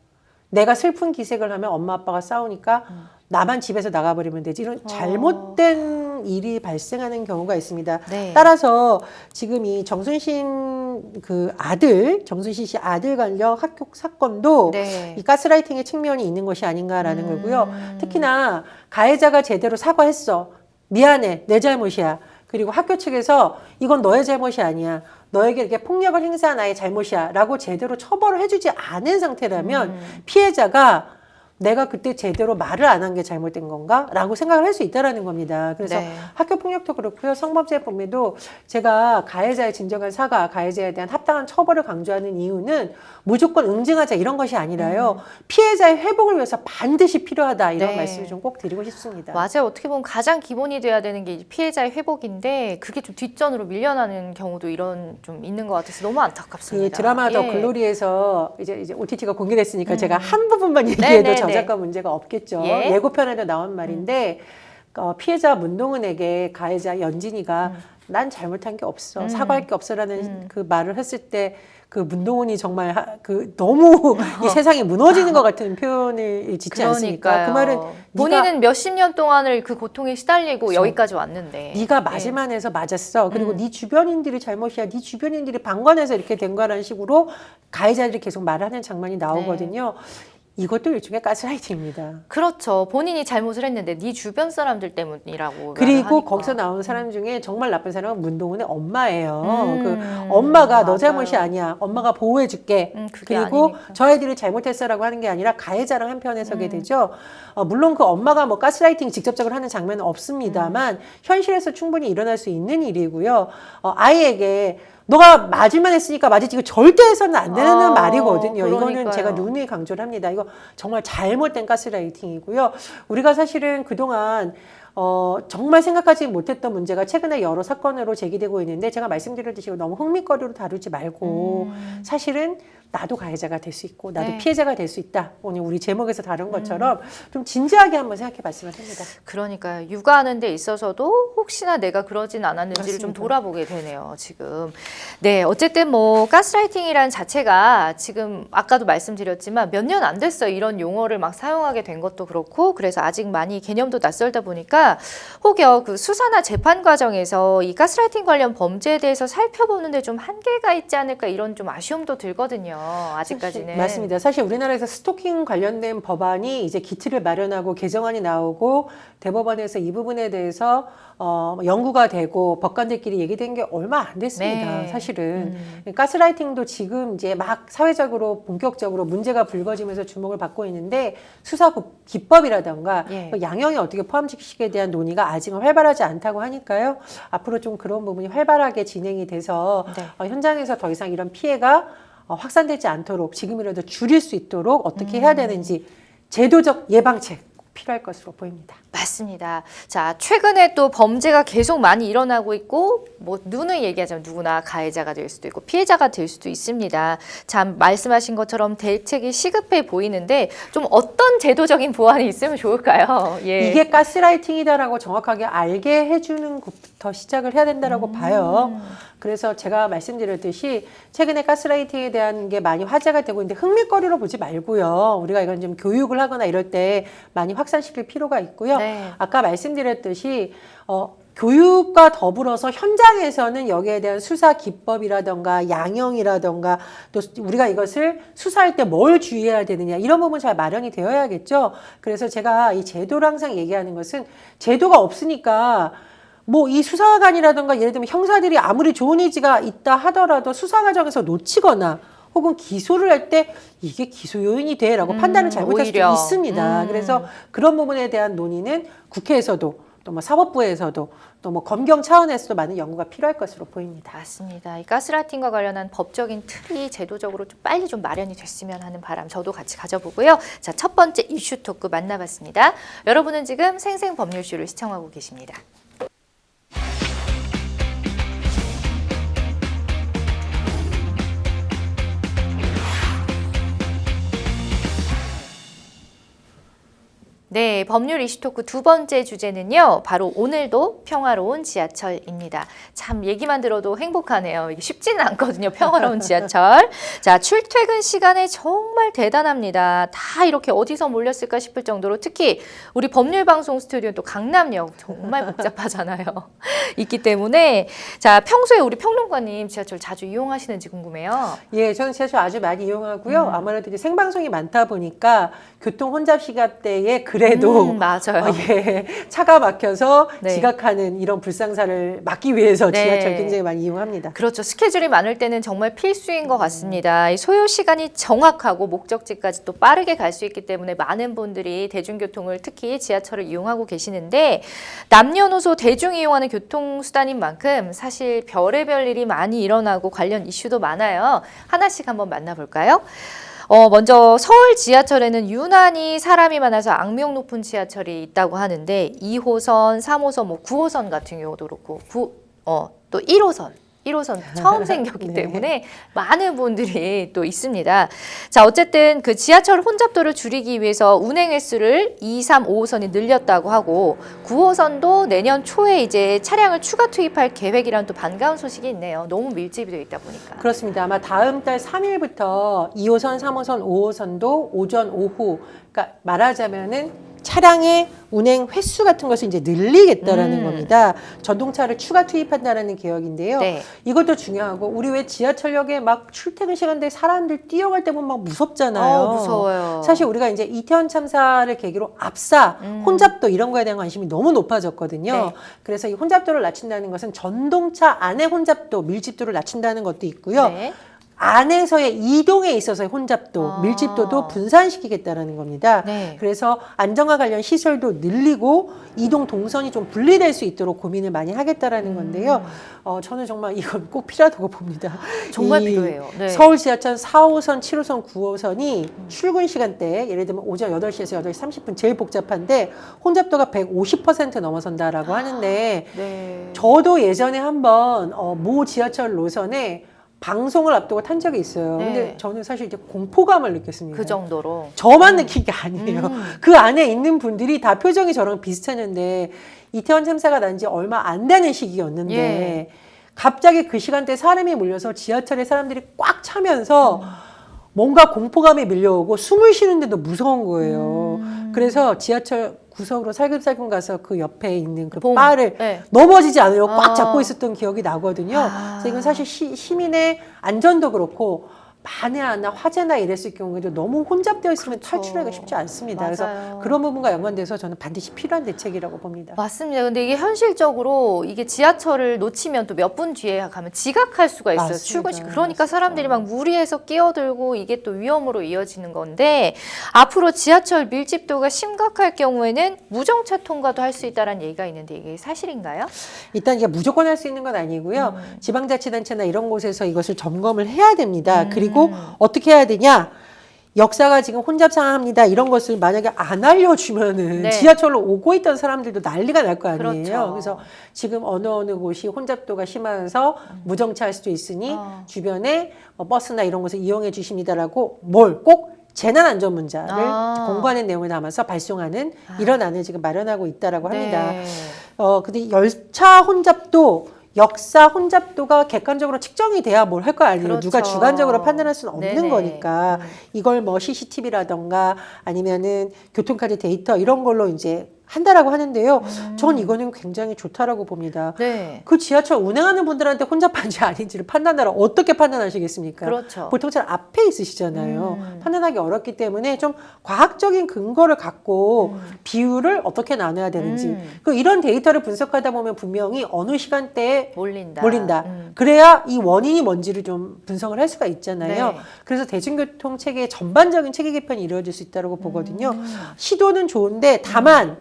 내가 슬픈 기색을 하면 엄마 아빠가 싸우니까 나만 집에서 나가버리면 되지. 이런 잘못된 일이 발생하는 경우가 있습니다. 네. 따라서 지금 이 정순신 그 아들, 정순신 씨 아들 관련 학교 사건도 네. 이 가스라이팅의 측면이 있는 것이 아닌가라는 거고요. 특히나 가해자가 제대로 사과했어. 미안해. 내 잘못이야. 그리고 학교 측에서 이건 너의 잘못이 아니야. 너에게 이렇게 폭력을 행사한 아이의 잘못이야. 라고 제대로 처벌을 해주지 않은 상태라면 피해자가 내가 그때 제대로 말을 안 한 게 잘못된 건가? 라고 생각을 할 수 있다라는 겁니다. 그래서 네. 학교 폭력도 그렇고요. 성범죄 범죄도 제가 가해자의 진정한 사과, 가해자에 대한 합당한 처벌을 강조하는 이유는 무조건 응징하자 이런 것이 아니라요. 피해자의 회복을 위해서 반드시 필요하다. 이런 네. 말씀을 좀 꼭 드리고 싶습니다. 맞아요. 어떻게 보면 가장 기본이 돼야 되는 게 피해자의 회복인데 그게 좀 뒷전으로 밀려나는 경우도 이런 좀 있는 것 같아서 너무 안타깝습니다. 그 드라마 더 예. 글로리에서 이제 OTT가 공개됐으니까 제가 한 부분만 얘기해도 네네네. 저작권 문제가 없겠죠. 예. 예고편에도 나온 말인데 피해자 문동은에게 가해자 연진이가 난 잘못한 게 없어. 사과할 게 없어라는 그 말을 했을 때 그 문동은이 정말 너무 이 세상이 무너지는 것 같은 표현을 짓지 않습니까? 그 말은 본인은 몇십 년 동안을 그 고통에 시달리고 그렇죠. 여기까지 왔는데 네가 맞을만 해서 맞았어. 그리고 네 주변인들이 잘못이야. 네 주변인들이 방관해서 이렇게 된 거라는 식으로 가해자들이 계속 말하는 장면이 나오거든요. 이것도 일종의 가스라이팅입니다. 그렇죠. 본인이 잘못을 했는데 네 주변 사람들 때문이라고 그리고 거기서 나온 사람 중에 정말 나쁜 사람은 문동은의 엄마예요. 그 그 엄마가 너 잘못이 아니야. 엄마가 보호해줄게. 그게 그리고 아니니까. 저 애들이 잘못했어라고 하는 게 아니라 가해자랑 한편에 서게 되죠. 물론 그 엄마가 뭐 가스라이팅 직접적으로 하는 장면은 없습니다만 현실에서 충분히 일어날 수 있는 일이고요. 아이에게 너가 맞을만 했으니까 맞았지. 이거 절대 해서는 안 되는 말이거든요. 그러니까요. 이거는 제가 누누이 강조를 합니다. 이거 정말 잘못된 가스라이팅이고요. 우리가 사실은 그동안 정말 생각하지 못했던 문제가 최근에 여러 사건으로 제기되고 있는데 제가 말씀드렸듯이 너무 흥미거리로 다루지 말고 사실은 나도 가해자가 될 수 있고 나도 네. 피해자가 될 수 있다. 오늘 우리 제목에서 다룬 것처럼 좀 진지하게 한번 생각해 봤으면 합니다. 그러니까 육아하는 데 있어서도 혹시나 내가 그러진 않았는지를 좀 맞습니다. 돌아보게 되네요, 지금. 네, 어쨌든 뭐 가스라이팅이란 자체가 지금 아까도 말씀드렸지만 몇 년 안 됐어요. 이런 용어를 막 사용하게 된 것도 그렇고 그래서 아직 많이 개념도 낯설다 보니까 혹여 그 수사나 재판 과정에서 이 가스라이팅 관련 범죄에 대해서 살펴보는데 좀 한계가 있지 않을까 이런 좀 아쉬움도 들거든요. 아직까지는. 맞습니다. 사실 우리나라에서 스토킹 관련된 법안이 이제 기틀을 마련하고 개정안이 나오고 대법원에서 이 부분에 대해서 연구가 되고 법관들끼리 얘기된 게 얼마 안 됐습니다. 네. 사실은 가스라이팅도 지금 이제 막 사회적으로 본격적으로 문제가 불거지면서 주목을 받고 있는데 수사 기법이라던가 예. 양형에 어떻게 포함시키기에 대한 논의가 아직은 활발하지 않다고 하니까요. 앞으로 좀 그런 부분이 활발하게 진행이 돼서 네. 현장에서 더 이상 이런 피해가 확산되지 않도록 지금이라도 줄일 수 있도록 어떻게 해야 되는지 제도적 예방책 꼭 필요할 것으로 보입니다. 맞습니다. 자, 최근에 또 범죄가 계속 많이 일어나고 있고, 뭐, 누누이 얘기하자면 누구나 가해자가 될 수도 있고, 피해자가 될 수도 있습니다. 참, 말씀하신 것처럼 대책이 시급해 보이는데, 좀 어떤 제도적인 보완이 있으면 좋을까요? 예. 이게 가스라이팅이다라고 정확하게 알게 해주는 것부터 시작을 해야 된다라고 봐요. 그래서 제가 말씀드렸듯이 최근에 가스라이팅에 대한 게 많이 화제가 되고 있는데 흥미거리로 보지 말고요. 우리가 이건 좀 교육을 하거나 이럴 때 많이 확산시킬 필요가 있고요. 네. 아까 말씀드렸듯이 교육과 더불어서 현장에서는 여기에 대한 수사 기법이라던가 양형이라던가 또 우리가 이것을 수사할 때 뭘 주의해야 되느냐 이런 부분 잘 마련이 되어야겠죠. 그래서 제가 이 제도를 항상 얘기하는 것은 제도가 없으니까 뭐 이 수사관이라던가 예를 들면 형사들이 아무리 좋은 의지가 있다 하더라도 수사 과정에서 놓치거나 혹은 기소를 할 때 이게 기소 요인이 돼라고 판단을 잘못할 오히려. 수도 있습니다. 그래서 그런 부분에 대한 논의는 국회에서도 또 뭐 사법부에서도 또 뭐 검경 차원에서도 많은 연구가 필요할 것으로 보입니다. 맞습니다. 이 가스라이팅과 관련한 법적인 틀이 제도적으로 좀 빨리 좀 마련이 됐으면 하는 바람 저도 같이 가져보고요. 자, 첫 번째 이슈 토크 만나봤습니다. 여러분은 지금 생생법률쇼를 시청하고 계십니다. 네, 법률 이슈 토크 두 번째 주제는요. 바로 오늘도 평화로운 지하철입니다. 참 얘기만 들어도 행복하네요. 이게 쉽지는 않거든요. 평화로운 지하철. 자, 출퇴근 시간에 정말 대단합니다. 다 이렇게 어디서 몰렸을까 싶을 정도로 특히 우리 법률 방송 스튜디오는 또 강남역 정말 복잡하잖아요. 있기 때문에 자, 평소에 우리 평론가님 지하철 자주 이용하시는지 궁금해요. 예, 저는 지하철 아주 많이 이용하고요. 아무래도 이제 생방송이 많다 보니까 교통 혼잡 시간대에 그래도 맞아요. 예, 차가 막혀서 네. 지각하는 이런 불상사를 막기 위해서 네. 지하철 굉장히 많이 이용합니다. 그렇죠. 스케줄이 많을 때는 정말 필수인 것 같습니다. 이 소요 시간이 정확하고 목적지까지 또 빠르게 갈 수 있기 때문에 많은 분들이 대중교통을 특히 지하철을 이용하고 계시는데 남녀노소 대중 이용하는 교통수단인 만큼 사실 별의별 일이 많이 일어나고 관련 이슈도 많아요. 하나씩 한번 만나볼까요? 먼저 서울 지하철에는 유난히 사람이 많아서 악명 높은 지하철이 있다고 하는데 2호선, 3호선, 9호선 같은 경우도 그렇고 또 1호선 처음 생겼기 네. 때문에 많은 분들이 또 있습니다. 자, 어쨌든 그 지하철 혼잡도를 줄이기 위해서 운행 횟수를 2, 3, 5호선이 늘렸다고 하고 9호선도 내년 초에 이제 차량을 추가 투입할 계획이라는 또 반가운 소식이 있네요. 너무 밀집이 되어 있다 보니까. 그렇습니다. 아마 다음 달 3일부터 2호선, 3호선, 5호선도 오전, 오후, 그러니까 말하자면은 차량의 운행 횟수 같은 것을 이제 늘리겠다라는 겁니다. 전동차를 추가 투입한다라는 계획인데요. 네. 이것도 중요하고 우리 왜 지하철역에 막 출퇴근 시간대 사람들 뛰어갈 때 보면 막 무섭잖아요. 무서워요. 사실 우리가 이제 이태원 참사를 계기로 압사, 혼잡도 이런 거에 대한 관심이 너무 높아졌거든요. 네. 그래서 이 혼잡도를 낮춘다는 것은 전동차 안의 혼잡도, 밀집도를 낮춘다는 것도 있고요. 네. 안에서의 이동에 있어서의 혼잡도, 밀집도도 분산시키겠다라는 겁니다. 네. 그래서 안전과 관련 시설도 늘리고 이동 동선이 좀 분리될 수 있도록 고민을 많이 하겠다라는 건데요. 저는 정말 이건 꼭 필요하다고 봅니다. 정말 이 필요해요. 네. 서울 지하철 4호선, 7호선, 9호선이 출근 시간대 예를 들면 오전 8시에서 8시 30분 제일 복잡한데 혼잡도가 150% 넘어선다라고 하는데 네. 저도 예전에 한번 모 지하철 노선에 방송을 앞두고 탄 적이 있어요. 네. 근데 저는 사실 이제 공포감을 느꼈습니다. 그 정도로. 저만 느낀 게 아니에요. 그 안에 있는 분들이 다 표정이 저랑 비슷했는데 이태원 참사가 난 지 얼마 안 되는 시기였는데 예. 갑자기 그 시간대에 사람이 몰려서 지하철에 사람들이 꽉 차면서 뭔가 공포감이 밀려오고 숨을 쉬는데도 무서운 거예요. 그래서 지하철 구석으로 살금살금 가서 그 옆에 있는 그 봉. 바를 네. 넘어지지 않으려고 꽉 잡고 있었던 기억이 나거든요. 아. 그래서 이건 사실 시민의 안전도 그렇고 만에 하나 화재나 이랬을 경우에도 너무 혼잡되어 있으면 그렇죠. 탈출하기가 쉽지 않습니다. 맞아요. 그래서 그런 부분과 연관돼서 저는 반드시 필요한 대책이라고 봅니다. 맞습니다. 근데 이게 현실적으로 이게 지하철을 놓치면 또 몇 분 뒤에 가면 지각할 수가 있어요. 맞습니다. 출근 시간. 그러니까 사람들이 막 무리해서 끼어들고 이게 또 위험으로 이어지는 건데 앞으로 지하철 밀집도가 심각할 경우에는 무정차 통과도 할 수 있다는 얘기가 있는데 이게 사실인가요? 일단 이게 무조건 할 수 있는 건 아니고요. 지방자치단체나 이런 곳에서 이것을 점검을 해야 됩니다. 그리고 어떻게 해야 되냐? 역사가 지금 혼잡 상황입니다. 이런 것을 만약에 안 알려주면은 네. 지하철로 오고 있던 사람들도 난리가 날 거 아니에요. 그렇죠. 그래서 지금 어느 곳이 혼잡도가 심하서 무정차할 수도 있으니 주변에 버스나 이런 것을 이용해 주십니다라고 뭘 꼭 재난안전 문자를 공고하는 내용을 담아서 발송하는 이런 안을 지금 마련하고 있다라고 합니다. 네. 근데 열차 혼잡도 역사 혼잡도가 객관적으로 측정이 돼야 뭘 할 거 아니에요. 그렇죠. 누가 주관적으로 판단할 수는 없는 네네. 거니까 이걸 뭐 CCTV라던가 아니면은 교통카드 데이터 이런 걸로 이제 한다라고 하는데요. 전 이거는 굉장히 좋다라고 봅니다. 네. 그 지하철 운행하는 분들한테 혼잡한지 아닌지를 판단하라 어떻게 판단하시겠습니까? 그렇죠. 보통 잘 앞에 있으시잖아요. 판단하기 어렵기 때문에 좀 과학적인 근거를 갖고 비율을 어떻게 나눠야 되는지 그 이런 데이터를 분석하다 보면 분명히 어느 시간대에 몰린다. 그래야 이 원인이 뭔지를 좀 분석을 할 수가 있잖아요. 네. 그래서 대중교통 체계의 전반적인 체계 개편이 이루어질 수 있다고 보거든요. 시도는 좋은데 다만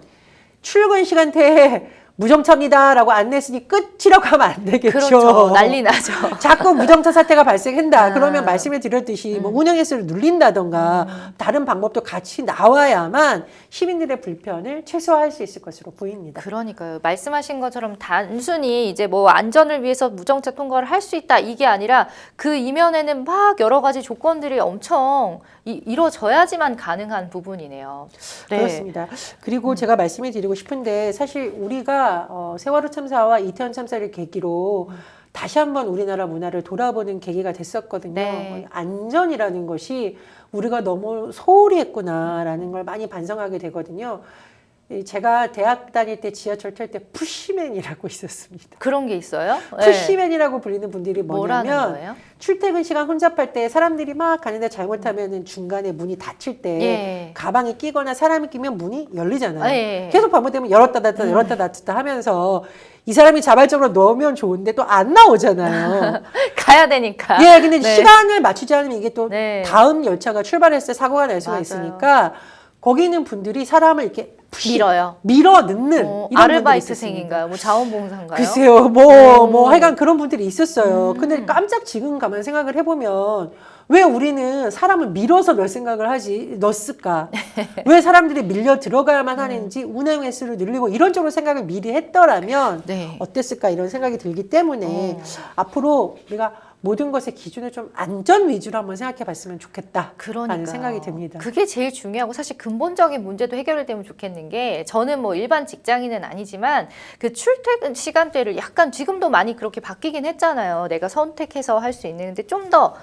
출근 시간대에 무정차입니다라고 안 냈으니 끝이라고 하면 안 되겠죠. 그렇죠. 난리 나죠. 자꾸 무정차 사태가 발생한다. 아. 그러면 말씀을 드렸듯이 뭐 운영 횟수를 늘린다던가 다른 방법도 같이 나와야만 시민들의 불편을 최소화할 수 있을 것으로 보입니다. 그러니까요. 말씀하신 것처럼 단순히 이제 뭐 안전을 위해서 무정차 통과를 할 수 있다 이게 아니라 그 이면에는 막 여러 가지 조건들이 엄청 이루어져야지만 가능한 부분이네요. 네. 그렇습니다. 그리고 제가 말씀을 드리고 싶은데 사실 우리가 세월호 참사와 이태원 참사를 계기로 다시 한번 우리나라 문화를 돌아보는 계기가 됐었거든요. 네. 안전이라는 것이 우리가 너무 소홀히 했구나라는 걸 많이 반성하게 되거든요. 제가 대학 다닐 때 지하철 탈 때 푸시맨이라고 있었습니다. 그런 게 있어요? 푸시맨이라고 불리는 분들이 뭐라는 뭐냐면 거예요? 출퇴근 시간 혼잡할 때 사람들이 막 가는데 잘못하면 중간에 문이 닫힐 때 예. 가방이 끼거나 사람이 끼면 문이 열리잖아요. 아, 예. 계속 반복되면 열었다 닫았다 열었다 닫았다 하면서 이 사람이 자발적으로 넣으면 좋은데 또 안 나오잖아요. 가야 되니까. 예, 근데 네. 시간을 맞추지 않으면 이게 또 네. 다음 열차가 출발했을 때 사고가 날 수가 맞아요. 있으니까 거기 있는 분들이 사람을 이렇게 밀어요. 밀어 넣는 이런 분들이 있었습니다. 아르바이트생인가요? 뭐 자원봉사인가요? 글쎄요, 뭐 하여간 그런 분들이 있었어요. 근데 깜짝 지금 가만 생각을 해보면 왜 우리는 사람을 밀어서 넣을 생각을 넣었을까? 왜 사람들이 밀려 들어가야만 하는지 운행 횟수를 늘리고 이런 쪽으로 생각을 미리 했더라면 네. 어땠을까 이런 생각이 들기 때문에 앞으로 우리가 모든 것의 기준을 좀 안전 위주로 한번 생각해 봤으면 좋겠다라는 그러니까요. 생각이 듭니다. 그게 제일 중요하고 사실 근본적인 문제도 해결되면 좋겠는 게 저는 뭐 일반 직장인은 아니지만 그 출퇴근 시간대를 약간 지금도 많이 그렇게 바뀌긴 했잖아요. 내가 선택해서 할 수 있는 근데 좀 더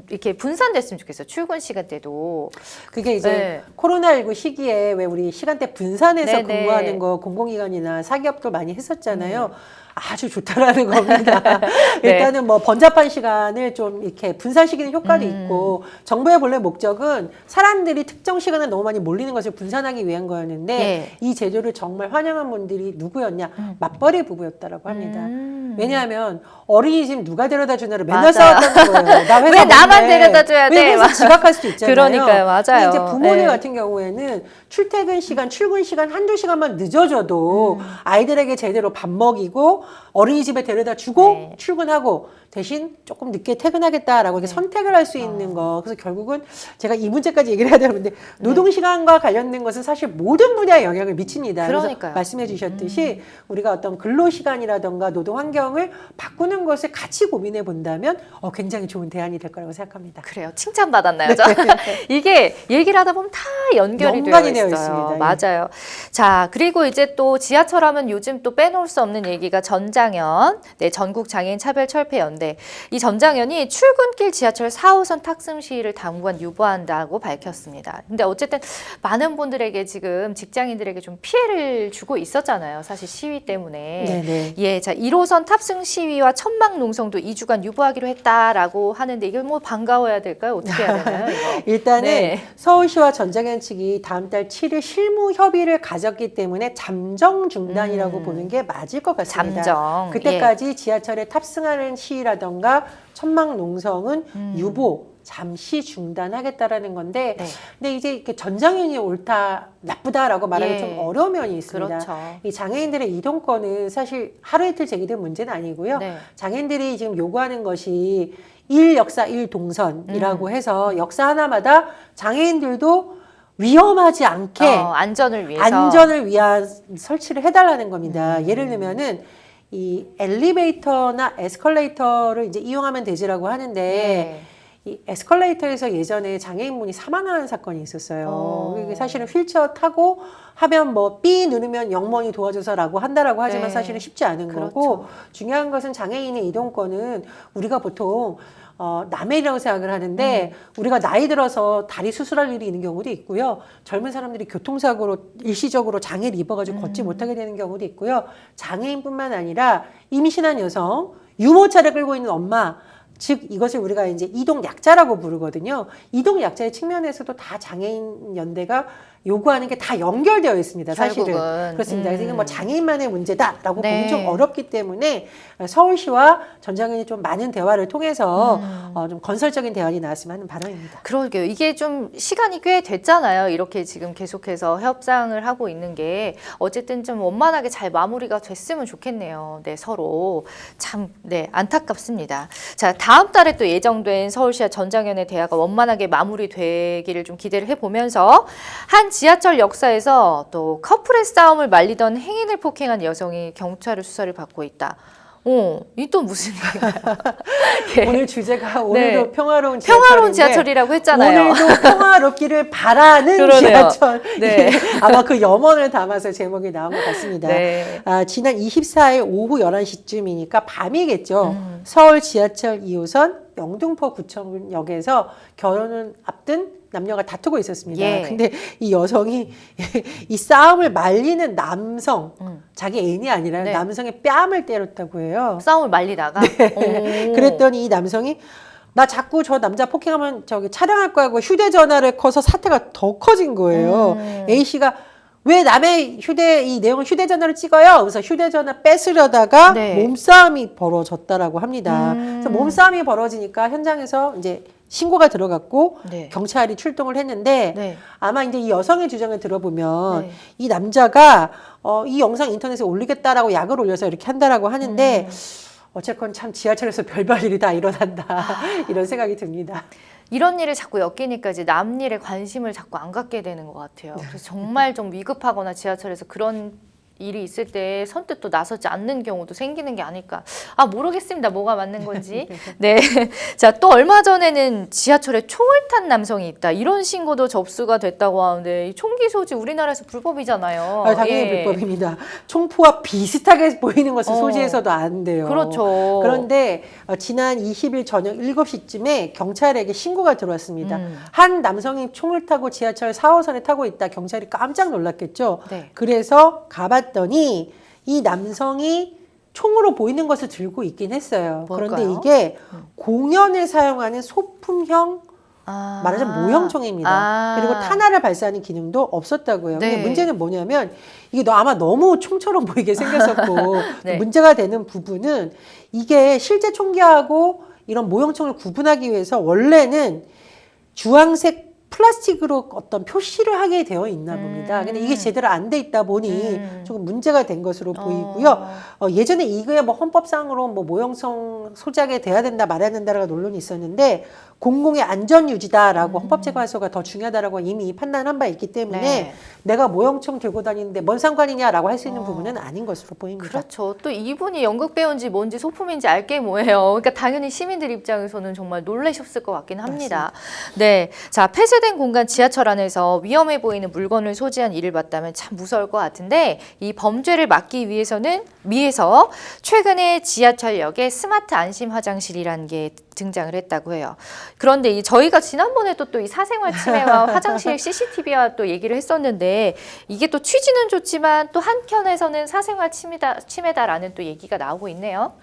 이렇게 분산됐으면 좋겠어요. 출근 시간대도. 그게 이제 네. 코로나19 시기에 왜 우리 시간대 분산해서 네네. 근무하는 거 공공기관이나 사기업도 많이 했었잖아요. 아주 좋다라는 겁니다. 네. 일단은 뭐 번잡한 시간을 좀 이렇게 분산시키는 효과도 있고 정부의 본래 목적은 사람들이 특정 시간에 너무 많이 몰리는 것을 분산하기 위한 거였는데 네. 이 제도를 정말 환영한 분들이 누구였냐? 맞벌이 부부였다라고 합니다. 왜냐하면 어린이집 누가 데려다 주나를 맨날 맞아. 싸웠다는 거예요. 나 회사 왜 나만 못내. 데려다 줘야 돼? 왜 회사 지각할 수도 있잖아요. 그러니까요. 맞아요. 근데 이제 부모님 네. 같은 경우에는 출퇴근 시간, 출근 시간 한두 시간만 늦어져도 아이들에게 제대로 밥 먹이고 어린이집에 데려다 주고 네. 출근하고 대신 조금 늦게 퇴근하겠다라고 이렇게 선택을 할 수 있는 거. 그래서 결국은 제가 이 문제까지 얘기를 해야 되는데 노동시간과 관련된 것은 사실 모든 분야에 영향을 미칩니다. 그러니까요. 그래서 말씀해 주셨듯이 우리가 어떤 근로시간이라던가 노동환경을 바꾸는 것을 같이 고민해 본다면 굉장히 좋은 대안이 될 거라고 생각합니다. 그래요. 칭찬받았나요? 저? 이게 얘기를 하다 보면 다 연결이 연관이 되어 되어 있어요. 있습니다. 맞아요. 자, 그리고 이제 또 지하철 하면 요즘 또 빼놓을 수 없는 얘기가 전장현, 네, 전국장애인 차별철폐연대. 이 전장현이 출근길 지하철 4호선 탑승 시위를 당분간 유보한다고 밝혔습니다. 근데 어쨌든 많은 분들에게 지금 직장인들에게 좀 피해를 주고 있었잖아요. 사실 시위 때문에. 네네. 예, 자, 1호선 탑승 시위와 천막 농성도 2주간 유보하기로 했다라고 하는데 이게 뭐 반가워야 될까요? 어떻게 해야 되나요, 이거? 일단은 네. 서울시와 전장현 측이 다음 달 7일 실무 협의를 가졌기 때문에 잠정 중단이라고 보는 게 맞을 것 같습니다. 잠정. 그때까지 지하철에 탑승하는 시위라던가 천막 농성은 유보 잠시 중단하겠다라는 건데 네. 근데 이제 이렇게 전장현이 옳다 나쁘다라고 말하기 예. 좀 어려운 면이 있습니다. 그렇죠. 이 장애인들의 이동권은 사실 하루 이틀 제기된 문제는 아니고요. 네. 장애인들이 지금 요구하는 것이 1역사 1동선이라고 해서 역사 하나마다 장애인들도 위험하지 않게 안전을 위해서. 안전을 위한 설치를 해달라는 겁니다. 예를 들면은 이 엘리베이터나 에스컬레이터를 이제 이용하면 되지라고 하는데 네. 이 에스컬레이터에서 예전에 장애인분이 사망하는 사건이 있었어요. 이게 사실은 휠체어 타고 하면 뭐 삐 누르면 영문이 도와줘서라고 한다라고 하지만 네. 사실은 쉽지 않은 그렇죠. 거고 중요한 것은 장애인의 이동권은 우리가 보통 남의 일이라고 생각을 하는데 우리가 나이 들어서 다리 수술할 일이 있는 경우도 있고요. 젊은 사람들이 교통사고로 일시적으로 장애를 입어가지고 걷지 못하게 되는 경우도 있고요. 장애인뿐만 아니라 임신한 여성, 유모차를 끌고 있는 엄마, 즉 이것을 우리가 이제 이동 약자라고 부르거든요. 이동 약자의 측면에서도 다 장애인 연대가 요구하는 게 다 연결되어 있습니다. 사실은. 결국은. 그렇습니다. 그래서 이건 뭐 장애인만의 문제다라고 네. 보기 좀 어렵기 때문에 서울시와 전 장관이 좀 많은 대화를 통해서 좀 건설적인 대안이 나왔으면 하는 바람입니다. 그러게요. 이게 좀 시간이 꽤 됐잖아요. 이렇게 지금 계속해서 협상을 하고 있는 게 어쨌든 좀 원만하게 잘 마무리가 됐으면 좋겠네요. 네, 서로 참 네, 안타깝습니다. 자, 다음 달에 또 예정된 서울시와 전장현의 대화가 원만하게 마무리되기를 좀 기대를 해보면서 한 지하철 역사에서 또 커플의 싸움을 말리던 행인을 폭행한 여성이 경찰의 수사를 받고 있다. 이 또 무슨 일인가요? 예. 오늘 주제가 오늘도 평화로운 평화로운 지하철인데 지하철이라고 했잖아요. 오늘도 평화롭기를 바라는 그러네요. 지하철. 네. 아마 그 염원을 담아서 제목이 나온 것 같습니다. 네. 지난 24일 오후 11시쯤이니까 밤이겠죠. 서울 지하철 2호선 영등포 구청역에서 결혼을 앞둔 남녀가 다투고 있었습니다. 예. 근데 이 여성이 이 싸움을 말리는 남성, 자기 애인이 아니라 네. 남성의 뺨을 때렸다고 해요. 싸움을 말리다가 그랬더니 이 남성이 나 자꾸 저 남자 폭행하면 저기 촬영할 거야 하고 휴대전화를 꺼서 사태가 더 커진 거예요. A씨가 왜 남의 이 내용을 휴대전화를 찍어요? 그래서 휴대전화 뺏으려다가 네. 몸싸움이 벌어졌다라고 합니다. 그래서 몸싸움이 벌어지니까 현장에서 이제 신고가 들어갔고 네. 경찰이 출동을 했는데 네. 아마 이제 이 여성의 주장을 들어보면 네. 이 남자가 이 영상 인터넷에 올리겠다라고 약을 올려서 이렇게 한다라고 하는데 어쨌건 참 지하철에서 별별 일이 다 일어난다 이런 생각이 듭니다. 이런 일을 자꾸 엮이니까 이제 남 일에 관심을 자꾸 안 갖게 되는 것 같아요. 그래서 정말 좀 위급하거나 지하철에서 그런 일이 있을 때 선뜻 또 나서지 않는 경우도 생기는 게 아닐까. 모르겠습니다. 뭐가 맞는 건지. 네. 자, 또 얼마 전에는 지하철에 총을 탄 남성이 있다. 이런 신고도 접수가 됐다고 하는데 이 총기 소지 우리나라에서 불법이잖아요. 당연히 예. 불법입니다. 총포와 비슷하게 보이는 것을 소지해서도 안 돼요. 그렇죠. 그런데 지난 20일 저녁 7시쯤에 경찰에게 신고가 들어왔습니다. 한 남성이 총을 타고 지하철 4호선에 타고 있다. 경찰이 깜짝 놀랐겠죠. 네. 그래서 가봤더니 이 남성이 총으로 보이는 것을 들고 있긴 했어요. 뭘까요? 그런데 이게 공연에 사용하는 소품형 말하자면 모형총입니다. 그리고 탄화를 발사하는 기능도 없었다고 해요. 네. 근데 문제는 뭐냐면 이게 아마 너무 총처럼 보이게 생겼었고 네. 문제가 되는 부분은 이게 실제 총기하고 이런 모형총을 구분하기 위해서 원래는 주황색 플라스틱으로 어떤 표시를 하게 되어 있나 봅니다. 근데 이게 제대로 안 돼 있다 보니 조금 문제가 된 것으로 보이고요. 예전에 이거에 뭐 헌법상으로 뭐 모형성 소지하게 돼야 된다 말아야 된다라는 논란이 있었는데 공공의 안전 유지다라고 헌법재판소가 더 중요하다라고 이미 판단한 바 있기 때문에 네. 내가 모형총 들고 다니는데 뭔 상관이냐라고 할 수 있는 부분은 아닌 것으로 보입니다. 그렇죠. 또 이분이 연극 배우인지 뭔지 소품인지 알게 뭐예요. 그러니까 당연히 시민들 입장에서는 정말 놀라셨을 것 같긴 합니다. 네, 자 폐쇄된 공간 지하철 안에서 위험해 보이는 물건을 소지한 일을 봤다면 참 무서울 것 같은데 이 범죄를 막기 위해서 최근에 지하철역에 스마트 안심 화장실이라는 게 등장을 했다고 해요. 그런데 저희가 지난번에도 또 이 사생활 침해와 화장실 CCTV와 또 얘기를 했었는데 이게 또 취지는 좋지만 또 한켠에서는 사생활 침해다라는 또 얘기가 나오고 있네요.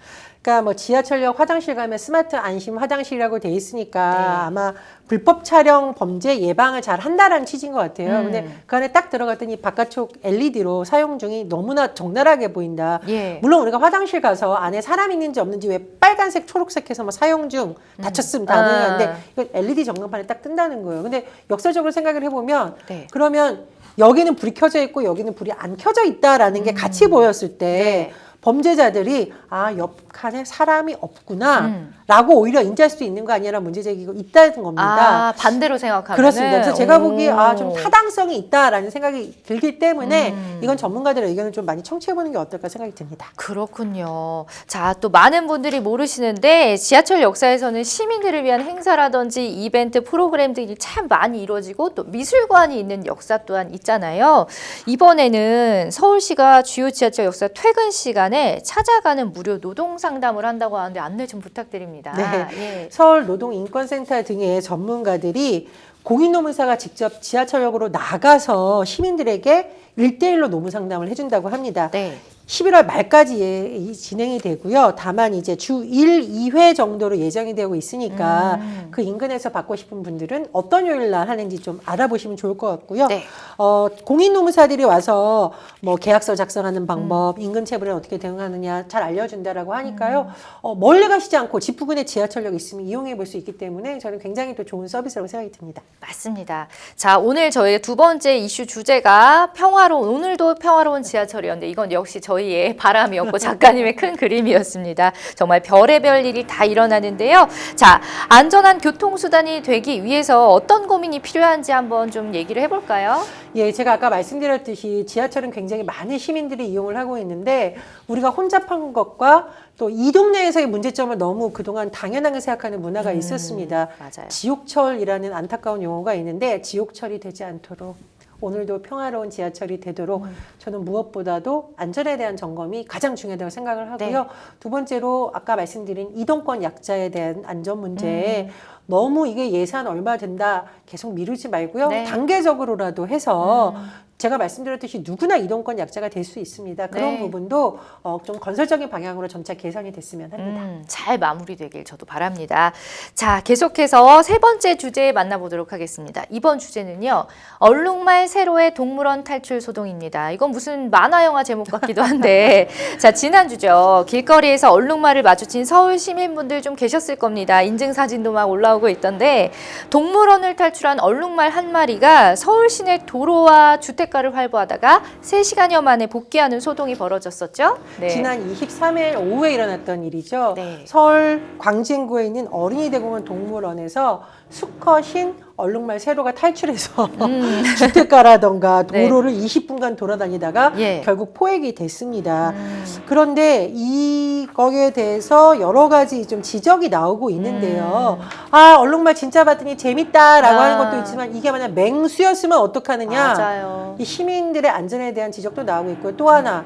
그러니까 뭐 지하철역 화장실 가면 스마트 안심 화장실이라고 돼 있으니까 네. 아마 불법 촬영 범죄 예방을 잘 한다라는 취지인 것 같아요. 근데 그 안에 딱 들어갔더니 바깥쪽 LED로 사용 중이 너무나 적나라하게 보인다. 예. 물론 우리가 화장실 가서 안에 사람 있는지 없는지 왜 빨간색, 초록색 해서 뭐 사용 중 다쳤음 가능한데 이거 LED 전광판에 딱 뜬다는 거예요. 근데 역설적으로 생각을 해보면 네. 그러면 여기는 불이 켜져 있고 여기는 불이 안 켜져 있다라는 게 같이 보였을 때 네. 범죄자들이 옆 칸에 사람이 없구나 라고 오히려 인지할 수 있는 거 아니냐라는 문제 제기가 있다는 겁니다. 반대로 생각하면 그렇습니다. 그래서 제가 보기에 좀 타당성이 있다라는 생각이 들기 때문에 이건 전문가들의 의견을 좀 많이 청취해보는 게 어떨까 생각이 듭니다. 그렇군요. 자, 또 많은 분들이 모르시는데 지하철 역사에서는 시민들을 위한 행사라든지 이벤트 프로그램들이 참 많이 이루어지고 또 미술관이 있는 역사 또한 있잖아요. 이번에는 서울시가 주요 지하철 역사 퇴근 시간에 찾아가는 무료 노동 상담을 한다고 하는데 안내 좀 부탁드립니다. 네. 예. 서울노동인권센터 등의 전문가들이 공인노무사가 직접 지하철역으로 나가서 시민들에게 1대1로 노무 상담을 해준다고 합니다. 네. 11월 말까지 진행이 되고요. 다만 이제 주 1, 2회 정도로 예정이 되고 있으니까 그 인근에서 받고 싶은 분들은 어떤 요일 날 하는지 좀 알아보시면 좋을 것 같고요. 네. 공인노무사들이 와서 뭐 계약서 작성하는 방법, 임금체불에 어떻게 대응하느냐 잘 알려준다라고 하니까요. 멀리 가시지 않고 집 부근에 지하철역 있으면 이용해 볼 수 있기 때문에 저는 굉장히 또 좋은 서비스라고 생각이 듭니다. 맞습니다. 자, 오늘 저희의 두 번째 이슈 주제가 오늘도 평화로운 지하철이었는데 이건 역시 저희의 바람이었고 작가님의 큰 그림이었습니다. 정말 별의별 일이 다 일어나는데요. 자, 안전한 교통수단이 되기 위해서 어떤 고민이 필요한지 한번 좀 얘기를 해볼까요? 예, 제가 아까 말씀드렸듯이 지하철은 굉장히 많은 시민들이 이용을 하고 있는데 우리가 혼잡한 것과 또 이 동네에서의 문제점을 너무 그동안 당연하게 생각하는 문화가 있었습니다. 맞아요. 지옥철이라는 안타까운 용어가 있는데 지옥철이 되지 않도록 오늘도 평화로운 지하철이 되도록 저는 무엇보다도 안전에 대한 점검이 가장 중요하다고 생각을 하고요. 네. 두 번째로 아까 말씀드린 이동권 약자에 대한 안전 문제에 너무 이게 예산 얼마 된다 계속 미루지 말고요. 네. 단계적으로라도 해서 제가 말씀드렸듯이 누구나 이동권 약자가 될 수 있습니다. 그런 네. 부분도 좀 건설적인 방향으로 점차 개선이 됐으면 합니다. 잘 마무리되길 저도 바랍니다. 자, 계속해서 세 번째 주제 만나보도록 하겠습니다. 이번 주제는요. 얼룩말 세로의 동물원 탈출 소동입니다. 이건 무슨 만화 영화 제목 같기도 한데 자, 지난주죠. 길거리에서 얼룩말을 마주친 서울 시민분들 좀 계셨을 겁니다. 인증사진도 막 올라오고 있던데 동물원을 탈출한 얼룩말 한 마리가 서울 시내 도로와 주택가를 활보하다가 3시간여 만에 복귀하는 소동이 벌어졌었죠. 네. 지난 23일 오후에 일어났던 일이죠. 네. 서울 광진구에 있는 어린이대공원 동물원에서 수컷인 얼룩말 세로가 탈출해서 주택가라던가 네. 도로를 20분간 돌아다니다가 예. 결국 포획이 됐습니다. 그런데 이거에 대해서 여러 가지 좀 지적이 나오고 있는데요. 아, 얼룩말 진짜 봤더니 재밌다라고 하는 것도 있지만 이게 만약 맹수였으면 어떡하느냐. 맞아요. 이 시민들의 안전에 대한 지적도 나오고 있고요. 또 하나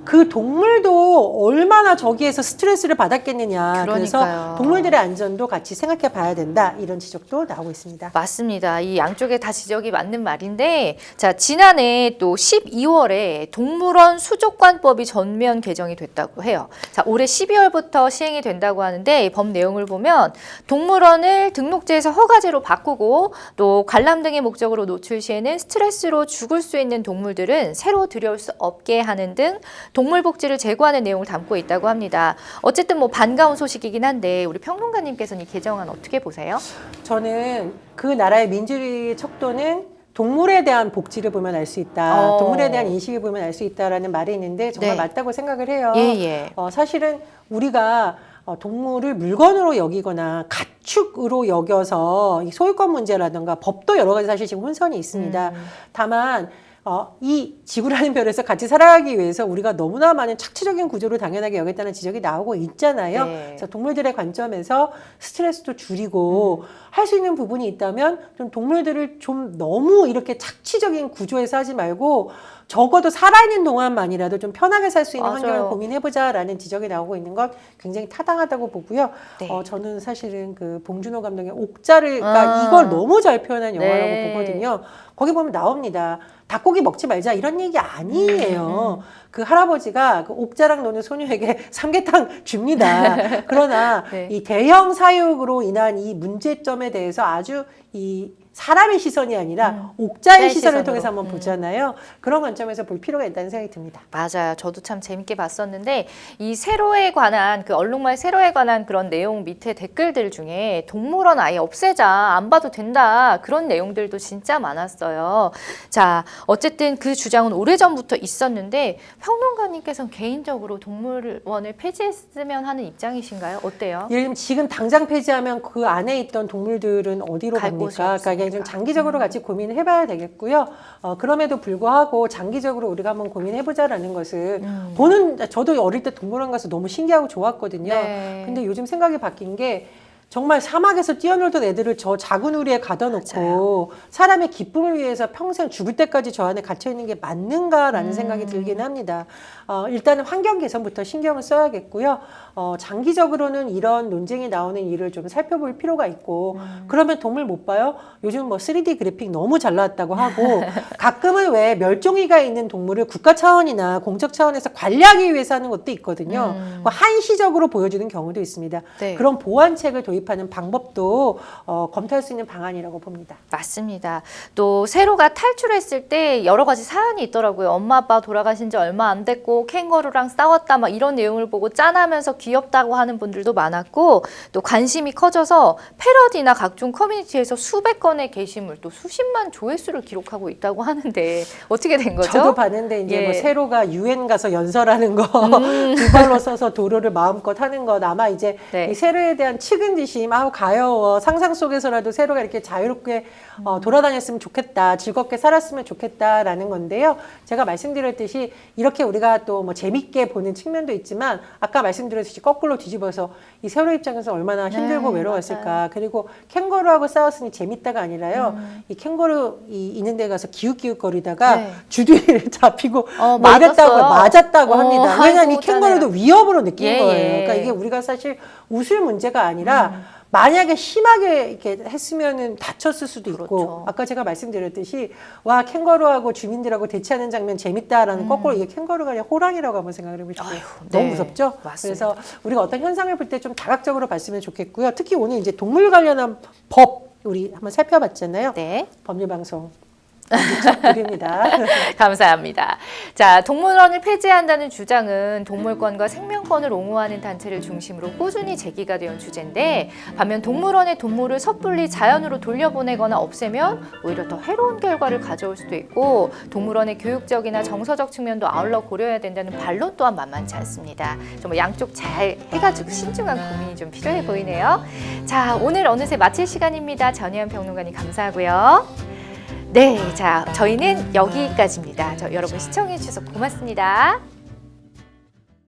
그 동물도 얼마나 저기에서 스트레스를 받았겠느냐. 그래서 그러니까요. 동물들의 안전도 같이 생각해 봐야 된다. 이런 지적도 나오고 있습니다. 맞습니다. 이 양쪽에 다 지적이 맞는 말인데 자, 지난해 또 12월에 동물원 수족관법이 전면 개정이 됐다고 해요. 자, 올해 12월부터 시행이 된다고 하는데 이 법 내용을 보면 동물원을 등록제에서 허가제로 바꾸고 또 관람 등의 목적으로 노출 시에는 스트레스로 죽을 수 있는 동물들은 새로 들여올 수 없게 하는 등 동물 복지를 제고하는 내용을 담고 있다고 합니다. 어쨌든 뭐 반가운 소식이긴 한데 우리 평론가님께서는 이 개정안 어떻게 보세요? 저는 그 나라의 민주주의 척도는 동물에 대한 복지를 보면 알 수 있다. 동물에 대한 인식을 보면 알 수 있다라는 말이 있는데 정말 네. 맞다고 생각을 해요. 예. 사실은 우리가 동물을 물건으로 여기거나 가축으로 여겨서 이 소유권 문제라든가 법도 여러 가지 사실 지금 혼선이 있습니다. 다만 이 지구라는 별에서 같이 살아가기 위해서 우리가 너무나 많은 착취적인 구조를 당연하게 여겼다는 지적이 나오고 있잖아요. 네. 그래서 동물들의 관점에서 스트레스도 줄이고 할 수 있는 부분이 있다면 좀 동물들을 좀 너무 이렇게 착취적인 구조에서 하지 말고 적어도 살아있는 동안만이라도 좀 편하게 살 수 있는 맞아요. 환경을 고민해보자라는 지적이 나오고 있는 건 굉장히 타당하다고 보고요. 네. 저는 사실은 그 봉준호 감독의 옥자를가 이걸 너무 잘 표현한 영화라고 네. 보거든요. 거기 보면 나옵니다. 닭고기 먹지 말자 이런 얘기 아니에요. 그 할아버지가 그 옥자랑 노는 소녀에게 삼계탕 줍니다. 그러나 네. 이 대형 사육으로 인한 이 문제점에 대해서 아주 이 사람의 시선이 아니라 옥자의 시선을 시선으로. 통해서 한번 보잖아요. 그런 관점에서 볼 필요가 있다는 생각이 듭니다. 맞아요. 저도 참 재밌게 봤었는데 이 세로에 관한 그 얼룩말 세로에 관한 그런 내용 밑에 댓글들 중에 동물원 아예 없애자 안 봐도 된다 그런 내용들도 진짜 많았어요. 자, 어쨌든 그 주장은 오래전부터 있었는데 평론가님께서는 개인적으로 동물원을 폐지했으면 하는 입장이신가요? 어때요? 예를 들면 지금 당장 폐지하면 그 안에 있던 동물들은 어디로 갈 곳이 갑니까? 없으니까. 그러니까 좀 장기적으로 같이 고민을 해봐야 되겠고요. 그럼에도 불구하고 장기적으로 우리가 한번 고민해보자라는 것을 저도 어릴 때 동물원 가서 너무 신기하고 좋았거든요. 네. 근데 요즘 생각이 바뀐 게 정말 사막에서 뛰어놀던 애들을 저 작은 우리에 가둬놓고 사람의 기쁨을 위해서 평생 죽을 때까지 저 안에 갇혀 있는 게 맞는가라는 생각이 들긴 합니다. 일단은 환경 개선부터 신경을 써야겠고요. 장기적으로는 이런 논쟁이 나오는 일을 좀 살펴볼 필요가 있고 그러면 동물 못 봐요? 요즘 뭐 3D 그래픽 너무 잘 나왔다고 하고 가끔은 왜 멸종위가 있는 동물을 국가 차원이나 공적 차원에서 관리하기 위해서 하는 것도 있거든요. 한시적으로 보여주는 경우도 있습니다. 네. 그런 보완책을 도입하는 방법도 검토할 수 있는 방안이라고 봅니다. 맞습니다. 또 세로가 탈출했을 때 여러 가지 사연이 있더라고요. 엄마 아빠 돌아가신 지 얼마 안 됐고 캥거루랑 싸웠다 막 이런 내용을 보고 짠하면서 귀엽다고 하는 분들도 많았고 또 관심이 커져서 패러디나 각종 커뮤니티에서 수백 건의 게시물 또 수십만 조회수를 기록하고 있다고 하는데 어떻게 된 거죠? 저도 봤는데 이제 예. 뭐 세로가 유엔 가서 연설하는 거 두 발로 서서 도로를 마음껏 하는 것 아마 이제 네. 이 세로에 대한 측은지심 아우 가여워 상상 속에서라도 세로가 이렇게 자유롭게 돌아다녔으면 좋겠다 즐겁게 살았으면 좋겠다라는 건데요. 제가 말씀드렸듯이 이렇게 우리가 또 뭐 재밌게 보는 측면도 있지만 아까 말씀드렸듯이 거꾸로 뒤집어서 이 세로 입장에서 얼마나 힘들고 네, 외로웠을까. 맞아요. 그리고 캥거루하고 싸웠으니 재밌다가 아니라요. 이 캥거루 있는 데 가서 기웃기웃거리다가 네. 주둥이를 잡히고 뭐 맞았어요. 이랬다고 맞았다고 합니다. 왜냐하면 이 아이고, 캥거루도 짠해요. 위협으로 느낀 예, 거예요. 예. 그러니까 이게 우리가 사실 웃을 문제가 아니라 만약에 심하게 이렇게 했으면은 다쳤을 수도 있고 그렇죠. 아까 제가 말씀드렸듯이 와 캥거루하고 주민들하고 대치하는 장면 재밌다라는 거꾸로 이게 캥거루가 아니라 호랑이라고 한번 생각을 해보시고 너무 네. 무섭죠? 맞습니다. 그래서 우리가 어떤 현상을 볼 때 좀 다각적으로 봤으면 좋겠고요. 특히 오늘 이제 동물 관련한 법 우리 한번 살펴봤잖아요. 네. 법률 방송 드립니다. 감사합니다. 자, 동물원을 폐지한다는 주장은 동물권과 생명권을 옹호하는 단체를 중심으로 꾸준히 제기가 되어 온 주제인데 반면 동물원의 동물을 섣불리 자연으로 돌려보내거나 없애면 오히려 더 해로운 결과를 가져올 수도 있고 동물원의 교육적이나 정서적 측면도 아울러 고려해야 된다는 반론 또한 만만치 않습니다. 정말 양쪽 잘 해가지고 신중한 고민이 좀 필요해 보이네요. 자, 오늘 어느새 마칠 시간입니다. 전혜연 평론가님 감사하고요. 네, 자, 저희는 여기까지입니다. 여러분 시청해 주셔서 고맙습니다.